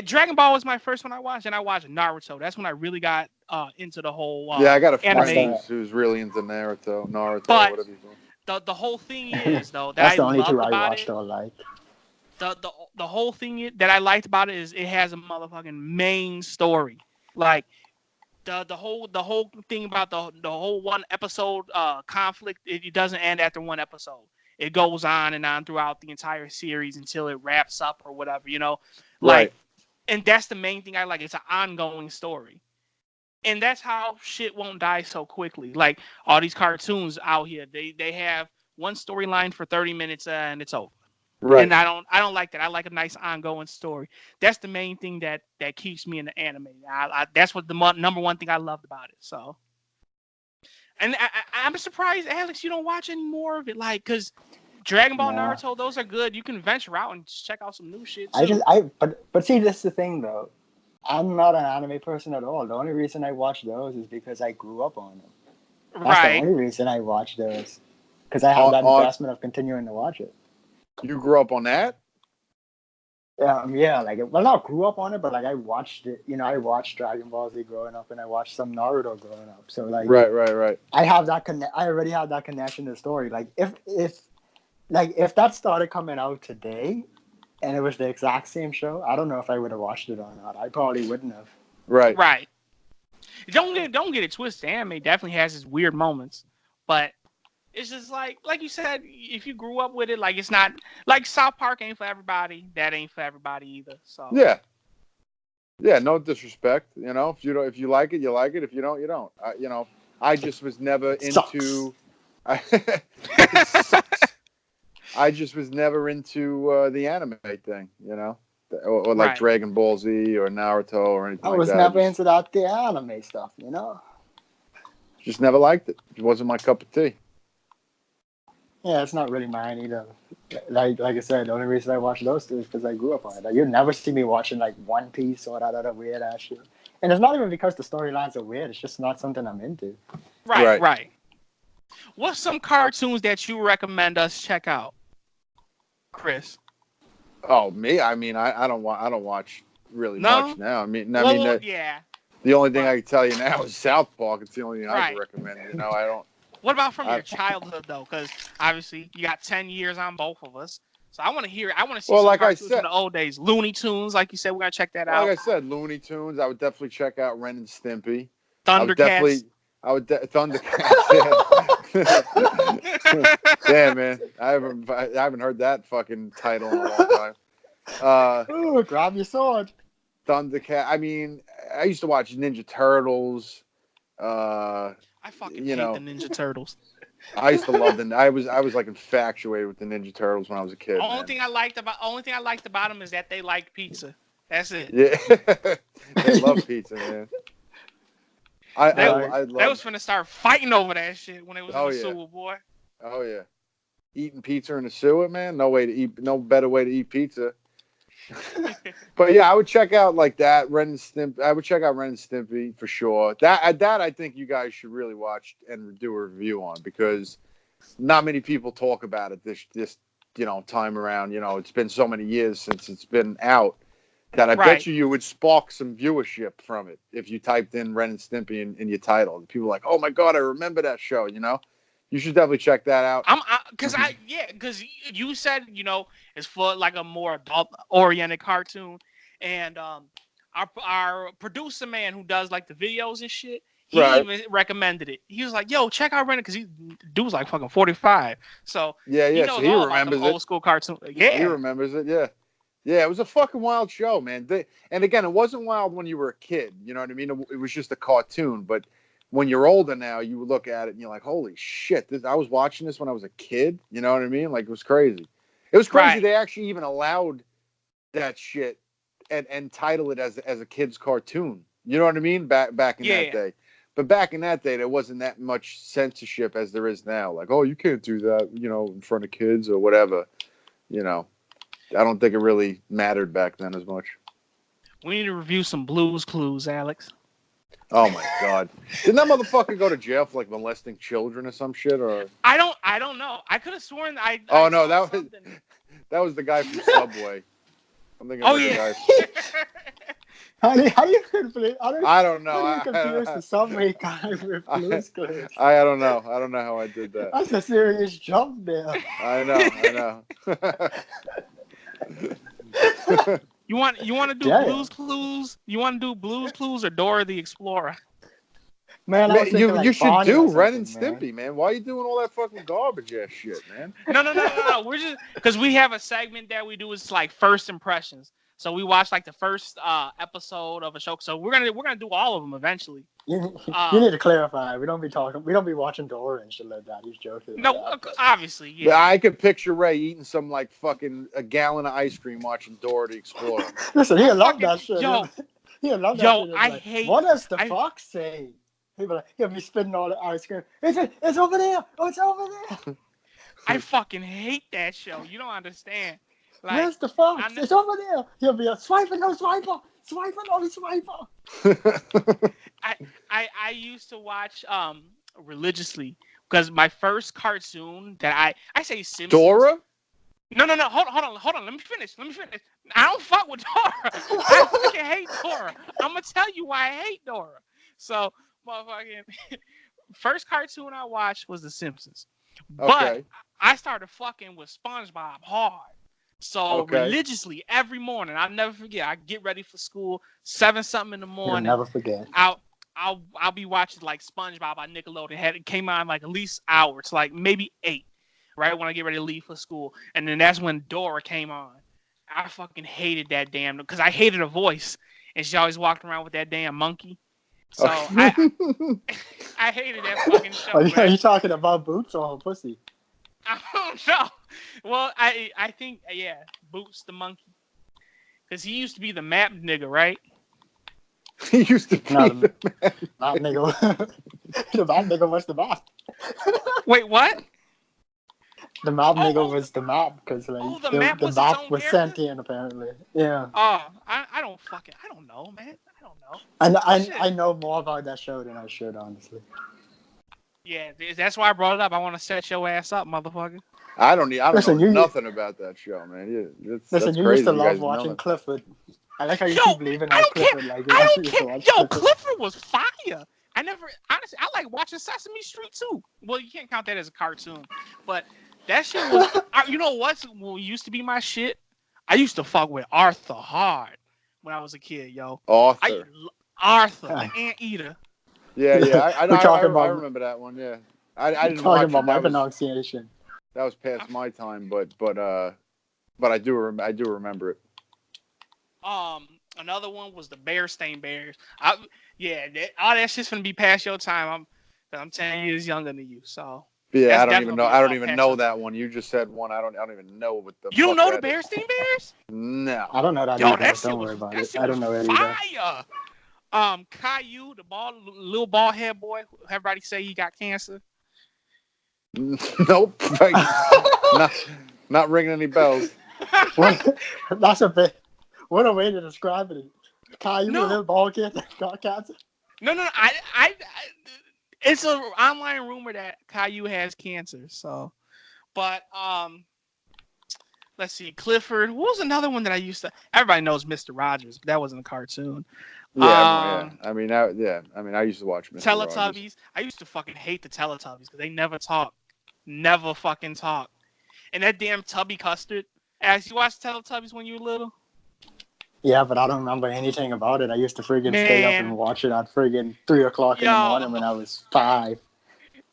Dragon Ball was my first one I watched, and I watched Naruto. That's when I really got into the whole Yeah, I got a friend anime. who's really into Naruto, But whatever he's doing. the whole thing is though that That's I the only two loved I about watched it. or like. The whole thing that I liked about it is it has a motherfucking main story. Like the whole thing about the whole one episode conflict, it doesn't end after one episode. It goes on and on throughout the entire series until it wraps up or whatever, Like, Right. and that's the main thing I like. It's an ongoing story. And that's how shit won't die so quickly. Like all these cartoons out here, they have one storyline for 30 minutes and it's over. Right. And I don't like that. I like a nice ongoing story. That's the main thing that keeps me in the anime. That's what the number one thing I loved about it. So, and I'm surprised, Alex, you don't watch any more of it. Like, cause Dragon Ball, Nah, Naruto, those are good. You can venture out and check out some new shit I too. just but see, this is the thing though. I'm not an anime person at all. The only reason I watch those is because I grew up on them. That's the Right. only reason I watch those, because I have On, that on investment of continuing to watch it. you grew up on that? Yeah, like, well, not grew up on it, but like I watched it. I watched Dragon Ball Z growing up, and I watched some Naruto growing up. So like, Right. I have that I already have that connection to the story. Like if that started coming out today, and it was the exact same show, I don't know if I would have watched it or not. I probably wouldn't have. Right. Right. Don't get it twisted. Anime definitely has its weird moments, but it's just like you said, if you grew up with it, like it's not like South Park ain't for everybody. That ain't for everybody either. So Yeah. Yeah, no disrespect. If you like it, you like it. If you don't, you don't. I just was never Sucks. into. It sucks. I just was never into the anime thing. Or like right. Dragon Ball Z or Naruto or anything I like was that. never into the anime stuff. Just never liked it. It wasn't my cup of tea. Yeah, it's not really mine either. Like I said, the only reason I watch those two is because I grew up on it. Like, you'd never see me watching like One Piece or that other weird ass shit. And it's not even because the storylines are weird. It's just not something I'm into. Right, Right. right. What's some cartoons that you recommend us check out, Chris? Oh, me? I mean, I don't watch really No? much now. Well, yeah. The only thing But, I can tell you now is South Park. It's the only thing I can right. recommend. You know, I don't. What about from I, your childhood though? Because obviously you got 10 years on both of us. So I want to hear. I want to see well, some like I cartoons said, from the old days. Looney Tunes, like you said, we're gonna check that like out. I said, Looney Tunes. I would definitely check out Ren and Stimpy. Thundercats. Thundercats. Yeah. Damn, man, I haven't heard that fucking title in a long time. Ooh, grab your sword. Thundercat. I mean, I used to watch Ninja Turtles. I fucking hate the Ninja Turtles. I used to love them. I was like infatuated with the Ninja Turtles when I was a kid. Only thing I liked about them is that they liked pizza. That's it. Yeah, they love pizza, man. They I was finna start fighting over that shit when they was in the yeah. sewer, boy. Oh yeah, eating pizza in the sewer, man. No better way to eat pizza. But yeah, I would check out like that Ren and Stimpy. I would check out Ren and Stimpy for sure. That I think you guys should really watch and do a review on, because not many people talk about it this time around. It's been so many years since it's been out that I bet you would spark some viewership from it if you typed in Ren and Stimpy in your title. People are like, oh my god, I remember that show. You should definitely check that out. Because you said it's for like a more adult oriented cartoon, and our producer man who does like the videos and shit, he even recommended it. He was like, "Yo, check out Ren," because dude's like fucking 45, so yeah, he knows so he all remembers about the old school cartoon. Yeah, he remembers it. Yeah. Yeah, it was a fucking wild show, man. And again, it wasn't wild when you were a kid. You know what I mean? It was just a cartoon. But when you're older now, you look at it and you're like, holy shit, I was watching this when I was a kid. You know what I mean? Like, it was crazy. It was crazy they actually even allowed that shit and title it as a kid's cartoon. You know what I mean? Back in that day. But back in that day, there wasn't that much censorship as there is now. Like, oh, you can't do that, in front of kids or whatever, I don't think it really mattered back then as much. We need to review some Blues Clues, Alex. Oh my god! Didn't that motherfucker go to jail for like molesting children or some shit? Or I don't know. I could have sworn that was the guy from Subway. I'm thinking of the guy. How do you confuse? I don't know. How do you confuse the Subway guy with Blues Clues? I don't know. I don't know how I did that. That's a serious jump there. I know. You want to do Blues Clues? You want to do Blues Clues or Dora the Explorer? Man, you should do Ren and Stimpy, man. Why are you doing all that fucking garbage ass shit, man? No. We're just because we have a segment that we do. It's like first impressions. So we watch like the first episode of a show. So we're gonna do all of them eventually. You need to clarify. We don't be watching Dora and shit like that. He's joking. No, obviously, yeah. I could picture Ray eating some like fucking a gallon of ice cream watching Dora the Explorer. Listen, he'll love that shit. He'll love that shit. I hate. What does the fox say? He'll be spitting all the ice cream. It's over there. Oh, it's over there. I fucking hate that show. You don't understand. Like, where's the fox? It's over there. He'll be swiping no swiper. Swiping on the swiper. I used to watch religiously because my first cartoon that I say Simpsons. Dora? No. Hold on. Let me finish. I don't fuck with Dora. I fucking hate Dora. I'm gonna tell you why I hate Dora. So, motherfucking first cartoon I watched was The Simpsons. But I started fucking with SpongeBob hard. So religiously every morning, I'll never forget. I get ready for school, 7-something in the morning. You'll never forget. I'll be watching like SpongeBob on Nickelodeon. It came on like at least hour to like maybe 8, right when I get ready to leave for school. And then that's when Dora came on. I fucking hated that damn because I hated her voice, and she always walked around with that damn monkey. So I hated that fucking show. Are you talking about Boots or Pussy? I don't know. Well, I think Boots the monkey, because he used to be the map nigga, right? He used to be the map nigga. The map nigga was the boss. Wait, what? The map Oh, nigga was the map because like the map the was its map own was character. sentient apparently. Yeah. Oh, I don't know, man. I don't know. And Shit. I know more about that show than I should, honestly. Yeah, that's why I brought it up. I want to set your ass up, motherfucker. I don't know Listen, nothing about that show, man. Listen, That's you used crazy. to You love guys know watching that. Clifford. I like how you Yo, keep leaving I out don't care. Clifford. Like, I you don't actually used to care. watch Yo, Clifford. Clifford was fire. I like watching Sesame Street too. Well, you can't count that as a cartoon, but that shit was. You know what used to be my shit? I used to fuck with Arthur hard when I was a kid, yo. Arthur. Arthur, the anteater. Yeah. We're talking I about. remember that one. Yeah. I We're didn't talking watch about it. my pronunciation. That was past my time, but I do remember it. Another one was the Bear-Stained Bears. All that shit's gonna be past your time. I'm 10 years younger than you, so. Yeah, That's I don't even know. definitely I don't up even past know your that time. one. You just said one. I don't even know what the. You don't fuck know the that is. Bear-Stained Bears? No. I don't know that Yo, either. that shit Don't was worry about that it. shit I was don't know it either. fire. Caillou, the little bald head boy. Everybody say he got cancer. Nope. Not ringing any bells. That's a bit. What a way to describe it. Caillou, No. a little ball kid that got cancer. No. It's an online rumor that Caillou has cancer. So, but let's see, Clifford. What was another one that I used to? Everybody knows Mr. Rogers, but that wasn't a cartoon. Yeah. I mean, I used to watch Mr. Rogers. Teletubbies. I used to fucking hate the Teletubbies because they never talk. Never fucking talk. And that damn Tubby Custard. As you watched Teletubbies when you were little? Yeah, but I don't remember anything about it. I used to friggin' stay up and Man. watch it at friggin' 3 o'clock in the morning when I was 5.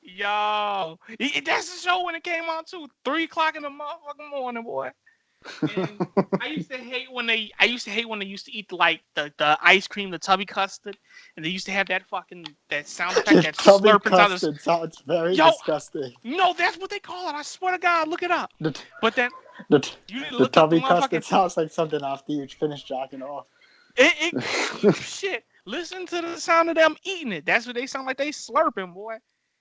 Yo. That's the show when it came on too. 3 o'clock in the motherfucking morning, boy. And I used to hate when they used to eat like the ice cream, the Tubby Custard, and they used to have that sound effect that Tubby slurping out of custard sounds very Yo, disgusting. No, that's what they call it. I swear to God, look it up. But then The you need to the look up the Tubby custard motherfucking sounds like something after you finish jacking off. shit. Listen to the sound of them eating it. That's what they sound like. They slurping, boy.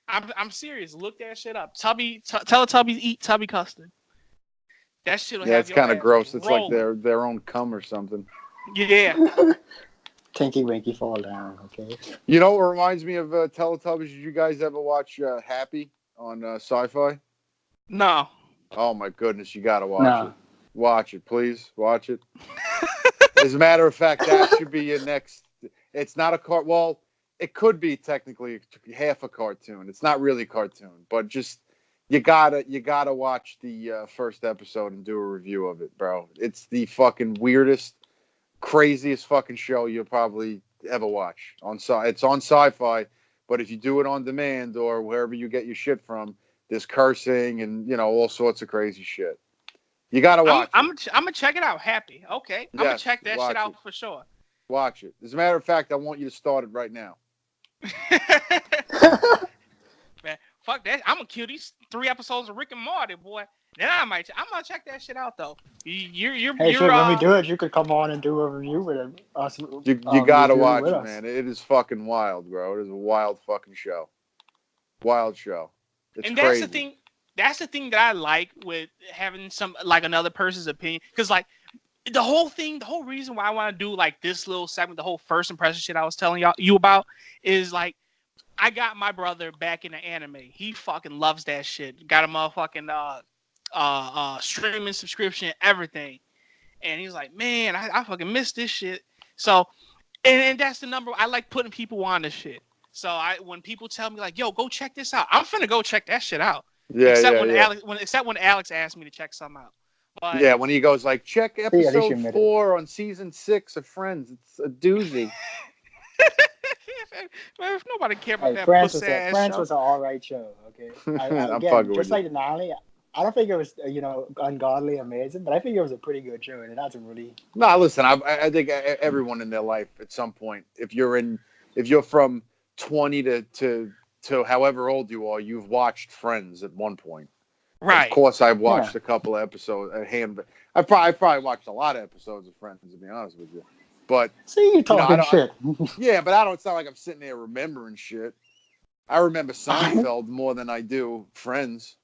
I'm serious. Look that shit up. Teletubbies eat Tubby Custard. That shit will have it's kind of gross. It's like rolling. their own cum or something. Yeah. Tinky Winky fall down, okay? You know what reminds me of Teletubbies? Did you guys ever watch Happy on Sci-Fi? No. Oh my goodness, you gotta watch it. Watch it, please. Watch it. As a matter of fact, that should be your next. It's not a well, it could be technically half a cartoon. It's not really a cartoon, but just you gotta watch the first episode and do a review of it, bro. It's the fucking weirdest, craziest fucking show you'll probably ever watch. It's on Sci-Fi, but if you do it on demand or wherever you get your shit from, there's cursing and all sorts of crazy shit. You gotta watch. I'm gonna check it out. Happy. Okay. I'm gonna check that shit out for sure. Watch it. As a matter of fact, I want you to start it right now. Man, fuck that. I'm gonna kill these 3 episodes of Rick and Morty, boy. Then I'm gonna check that shit out though. When we do it, you could come on and do a review with it. You gotta watch it, man. It is fucking wild, bro. It is a wild fucking show. Wild show. It's crazy. That's the thing that I like with having another person's opinion, because like the whole reason why I want to do like this little segment, the whole first impression shit I was telling you about, is like I got my brother back in the anime. He fucking loves that shit. Got a motherfucking streaming subscription, everything, and he's like, man, I fucking miss this shit. So, and that's the number. I like putting people on this shit. So when people tell me like, yo, go check this out, I'm finna go check that shit out. Except when Alex asked me to check something out. But, yeah, when he goes like, check episode 4 on season 6 of Friends. It's a doozy. Man, if nobody cared about that Friends show. was an alright show, okay? I'm fucking just with like the Nally, I don't think it was ungodly amazing, but I think it was a pretty good show, and it had some really. No, listen, I think everyone in their life at some point, if you're from 20 to however old you are, you've watched Friends at one point. Right. Of course, I've watched a couple of episodes at hand. I probably watched a lot of episodes of Friends, to be honest with you. But see, you talking shit. Yeah, but it's not like I'm sitting there remembering shit. I remember Seinfeld more than I do Friends.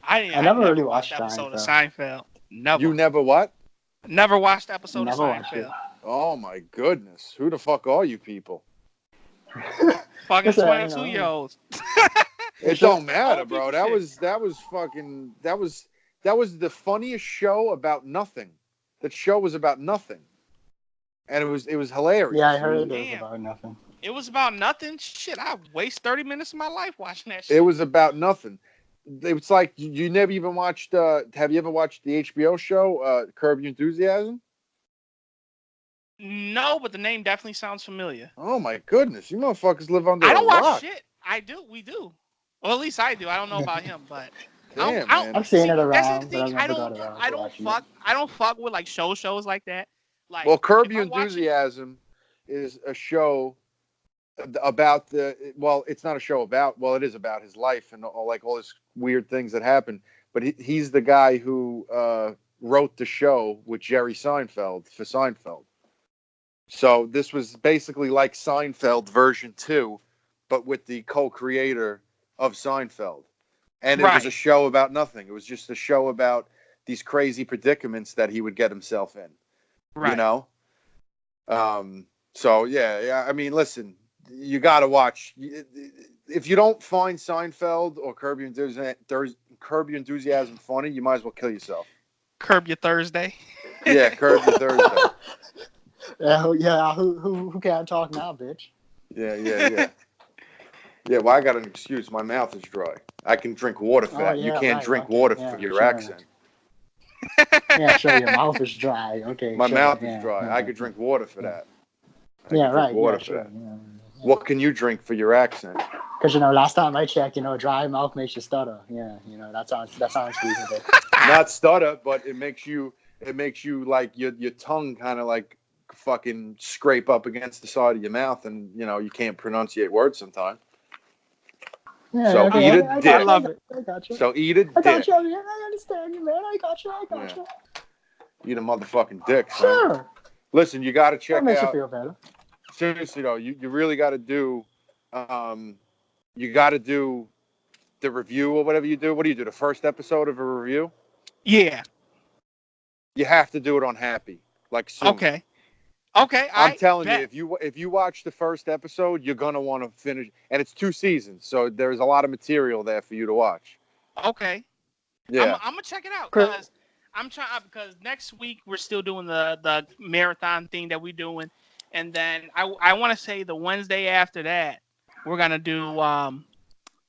I I never never really watched watched the episode of Seinfeld. Seinfeld. You Never. never what? Never watched the episode of Never watched it. Seinfeld. Oh my goodness. Who the fuck are you people? Fucking It's a, 22 year olds. It It's don't just matter, Old bro. people shit. That was the funniest show about nothing. That show was about nothing. And it was hilarious. yeah, I heard it was Damn. about nothing. It was about nothing. Shit, I waste 30 minutes of my life watching that It shit. was about nothing. It's like you never even watched have you ever watched the HBO show Curb Your Enthusiasm? No, but the name definitely sounds familiar. Oh my goodness, you motherfuckers live under I a don't watch rock. shit. I do. We do. Well, at least I do. I don't know about him, but Damn, I don't man. I've seen see. it That's the around, but thing. I've never got around to watching it. I don't fuck with like shows like that. Like, Well, Curb if Your I'm watching, Enthusiasm is a show about it's not a show about, well, it is about his life and all his weird things that happen. But he's the guy who wrote the show with Jerry Seinfeld for Seinfeld. So this was basically like Seinfeld version 2, but with the co-creator of Seinfeld. And it was a Right. show about nothing. It was just a show about these crazy predicaments that he would get himself in. right? You know? So yeah. I mean, listen, you got to watch. If you don't find Seinfeld or Curb Your Enthusiasm funny, you might as well kill yourself. Curb Your Thursday. Yeah, Curb Your Thursday. Yeah. Who can't talk now, bitch? Yeah. Yeah, well, I got an excuse. My mouth is dry. I can drink water for that. You yeah, can't right, drink okay, water yeah, for your sure. accent. Yeah, sure. Your mouth is dry. Okay. My sure, mouth yeah, is dry. yeah, I could drink water for that. I Yeah, could drink right. water Yeah, for sure. that. Yeah. What can you drink for your accent? Because last time I checked, dry mouth makes you stutter. Yeah, that sounds reasonable. Not stutter, but it makes you like your tongue kind of like fucking scrape up against the side of your mouth, and you can't pronunciate words sometimes. Yeah, So okay, eat a dick. I love it. I got you. So eat a I got dick. you. Yeah, I understand you, man. I got you. Yeah. Eat a motherfucking dick, son. Sure. Listen, you got to check That makes out. you feel better. Seriously though, you really got to do, you got to do the review or whatever you do. What do you do? The first episode of a review? Yeah. You have to do it on Happy, like soon. Okay. I'm telling you, if you watch the first episode, you're gonna want to finish, and it's 2 seasons, so there's a lot of material there for you to watch. Okay. Yeah. I'm gonna check it out Chris- because because next week we're still doing the marathon thing that we're doing, and then I want to say the Wednesday after that we're gonna do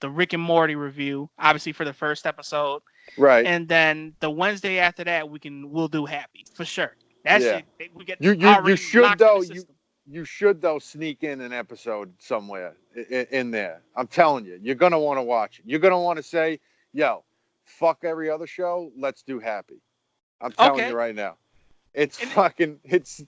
the Rick and Morty review, obviously for the first episode, Right. and then the Wednesday after that we'll do Happy for sure. That Yeah. shit we get You already should locked in the though. system. You should though sneak in an episode somewhere in there. I'm telling you, you're gonna want to watch it. You're gonna want to say, "Yo, fuck every other show. Let's do Happy." I'm telling you right now. It's fucking. It's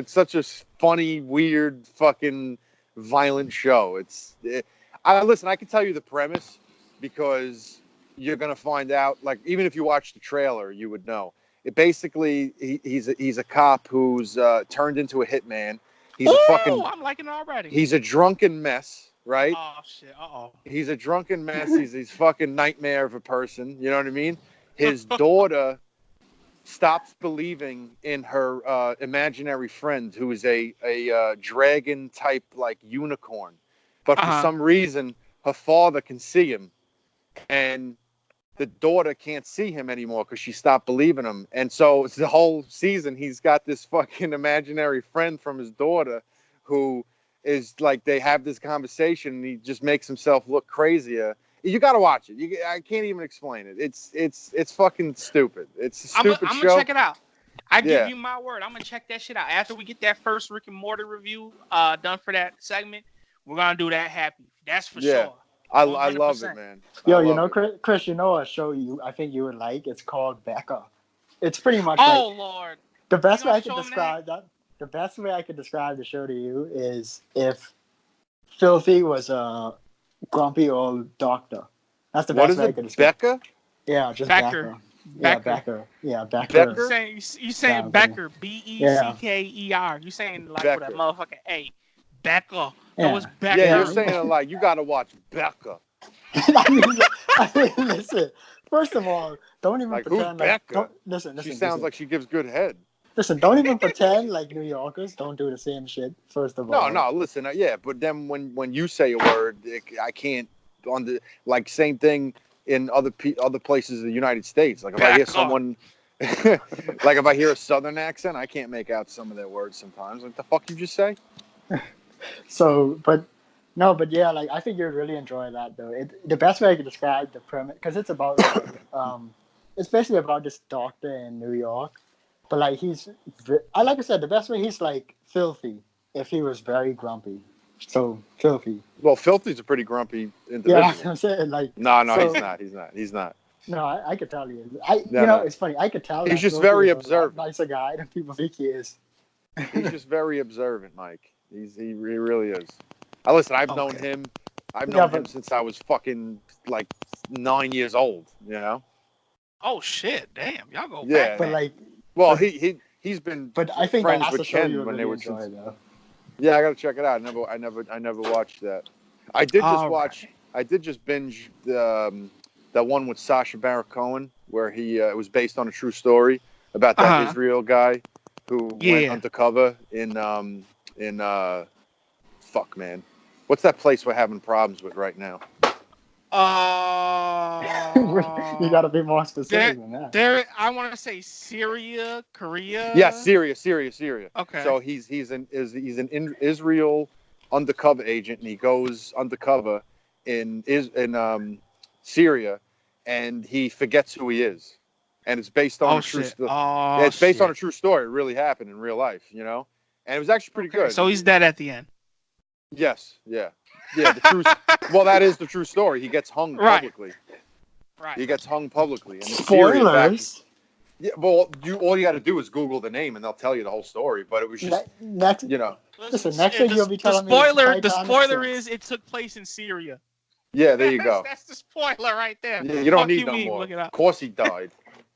such a funny, weird, fucking violent show. Listen. I can tell you the premise because you're gonna find out. Like even if you watch the trailer, you would know. It basically he's a cop who's turned into a hitman. He's I'm liking it already. He's a drunken mess, right? Oh shit! He's a drunken mess. He's fucking nightmare of a person. You know what I mean? His daughter stops believing in her imaginary friend, who is a dragon type like unicorn, but for some reason her father can see him, and the daughter can't see him anymore because she stopped believing him. And so it's the whole season he's got this fucking imaginary friend from his daughter who is like, they have this conversation and he just makes himself look crazier. You got to watch it. I can't even explain it. It's fucking stupid. It's a stupid show. I'm gonna check it out. I give you my word. I'm gonna check that shit out. After we get that first Rick and Morty review done for that segment, we're gonna do that Happy. That's for sure. I love it, man. Yo, Chris, a show I think you would like. It's called Becca. It's pretty much Lord. The best way I could describe that. The best way I could describe the show to you is if Filthy was a grumpy old doctor. That's the best way I could describe. Becca? Yeah, just Becker. Yeah, Becker. Yeah, Becker. You saying Becker? Becker. You saying like with a motherfucking A. Becker. Yeah. It was Becker. Yeah, you're saying it like you got to watch Becca. Listen. First of all, don't even Like, who's pretend Becca? don't listen. She sounds like she gives good head. Listen, don't even pretend like New Yorkers don't do the same shit. First of all, No, listen, yeah, but then when you say a word, I can't on the like same thing in other places of the United States. Like if I hear someone, like if I hear a Southern accent, I can't make out some of their words sometimes. Like the fuck you just say? So, but no, but yeah, like I think you'd really enjoy that though. The best way I could describe the premise, because it's about like, it's basically about this doctor in New York, but like like I said, the best way he's like filthy if he was very grumpy, so filthy. Well, Filthy's a pretty grumpy individual. Yeah, that's what I'm saying. Like, no, so, he's not. No, I could tell you. It's funny. I could tell. He's just very observant. Nicer guy than people think he is. He's just very observant, Mike. He really is. Listen, I've known him. I've known him since I was fucking like 9 years old. You know. Oh shit! Damn, y'all go back. But like, well, he's been. But I think friends with Ken when they were. Yeah, I gotta check it out. I never watched that. I did just binge that one with Sacha Baron Cohen where it was based on a true story about that Israel guy who went undercover in fuck man, what's that place we're having problems with right now? You gotta be more specific than that. I want to say Syria, Korea. Yeah, Syria. Okay. So he's an Israel undercover agent, and he goes undercover in Syria, and he forgets who he is, and it's based on a true story. It's based on a true story. It really happened in real life, you know, and it was actually pretty good. So he's dead at the end. Yes. Yeah. The true. Well, that is the true story. He gets hung publicly. Right. He gets hung publicly. And Spoilers. Yeah. Well, all you got to do is Google the name, and they'll tell you the whole story. But it was just next. You know. Listen, next thing you'll be telling me. The spoiler is it took place in Syria. Yeah, there you go. That's the spoiler right there. Yeah, you don't need no more. Of course he died.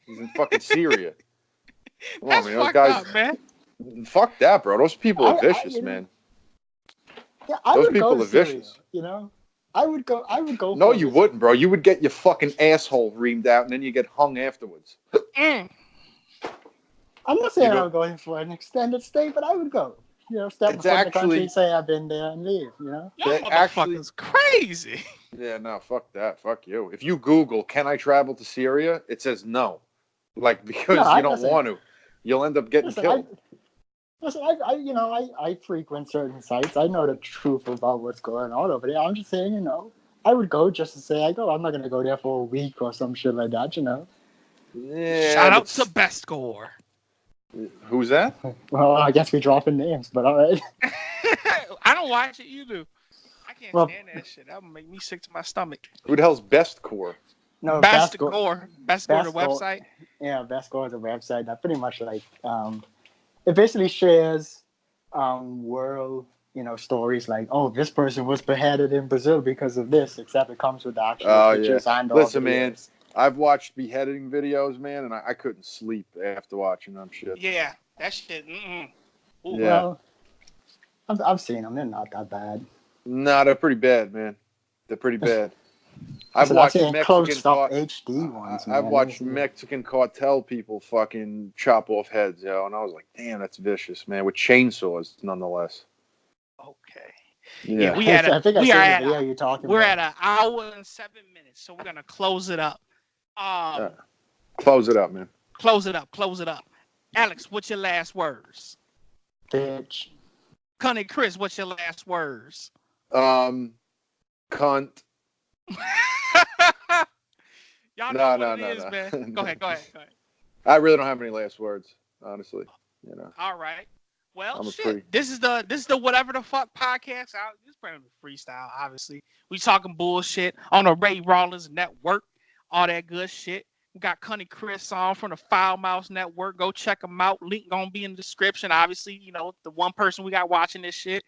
He's in fucking Syria. Come on, man. Those guys, up, man. Fuck that, bro. Those people are vicious, man. Yeah, those people are vicious. You know, I would go. No, you wouldn't, bro. You would get your fucking asshole reamed out, and then you get hung afterwards. I'm not saying I would go in for an extended stay, but I would go. You know, step before the country, say I've been there, and leave. You know, y'all motherfuckers crazy. Yeah, no, fuck that, fuck you. If you Google, "Can I travel to Syria?" it says no, like because you don't want to. You'll end up getting killed. I frequent certain sites. I know the truth about what's going on over there. I'm just saying, you know, I would go just to say I go. I'm not going to go there for a week or some shit like that, you know. Yeah, shout out to Best Score. Who's that? Well, I guess we're dropping names, but all right. I don't watch it. You do. I can't stand that shit. That would make me sick to my stomach. Who the hell's Best Core? No, Best Score. Best Score, the website. Yeah, Best Score is a website that pretty much like it basically shares world, you know, stories like, oh, this person was beheaded in Brazil because of this, except it comes with actual pictures and all. Listen, man, I've watched beheading videos, man, and I couldn't sleep after watching them shit. Yeah, that shit. Yeah. Well, I've seen them. They're not that bad. No, they're pretty bad, man. They're pretty bad. I've watched HD ones. I've watched Mexican cartel people fucking chop off heads, yo, and I was like, damn, that's vicious, man. With chainsaws, nonetheless. Okay. Yeah, we are at an hour and 7 minutes, so we're gonna close it up. Close it up, man. Close it up. Alex, what's your last words? Bitch. Cunny Chris, what's your last words? Cunt. Y'all know what it is, man. Go ahead. I really don't have any last words, honestly. You know. All right. Well, shit. This is the whatever the fuck podcast. This is pretty much freestyle, obviously. We talking bullshit on the Ray Rawlins Network, all that good shit. We got Cunny Chris on from the Foul Mouse Network. Go check them out. Link gonna be in the description. Obviously, you know, the one person we got watching this shit.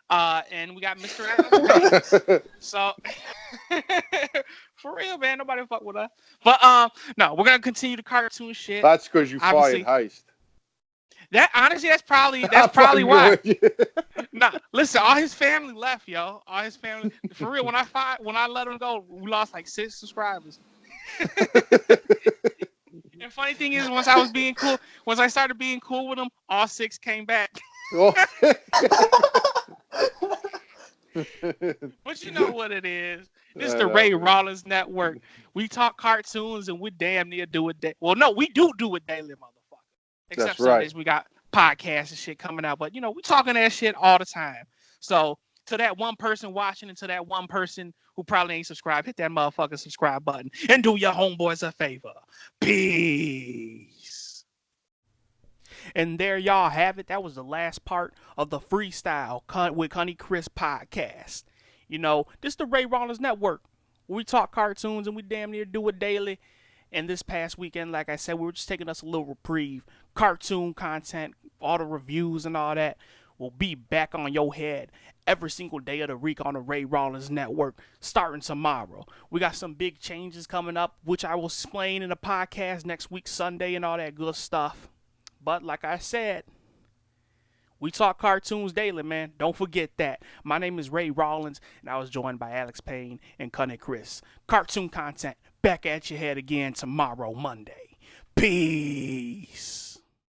And we got Mr. Adam. So for real, man, nobody fuck with us. But no, we're gonna continue the cartoon shit. That's because you fired Heist. That honestly, that's probably I'm why. good. Nah, listen, all his family left, yo. All his family, for real. When I let him go, we lost like 6 subscribers. And funny thing is, once I started being cool with him, all 6 came back. Oh. But you know what it is. This is the Ray Rawlins Network. We talk cartoons and we damn near do it. Well, no, we do it daily, motherfucker. Except That's some right. days we got podcasts and shit coming out. But, you know, we talking that shit all the time. So to that one person watching and to that one person who probably ain't subscribed, hit that motherfucking subscribe button and do your homeboys a favor. Peace. And there y'all have it. That was the last part of the Freestyle with Cunny Chris podcast. You know, this is the Ray Rawlins Network. We talk cartoons and we damn near do it daily. And this past weekend, like I said, we were just taking us a little reprieve. Cartoon content, all the reviews and all that will be back on your head every single day of the week on the Ray Rawlins Network starting tomorrow. We got some big changes coming up, which I will explain in the podcast next week, Sunday, and all that good stuff. But like I said, we talk cartoons daily, man. Don't forget that. My name is Ray Rawlins, and I was joined by Alex Payne and Cunny Chris. Cartoon content back at your head again tomorrow, Monday. Peace.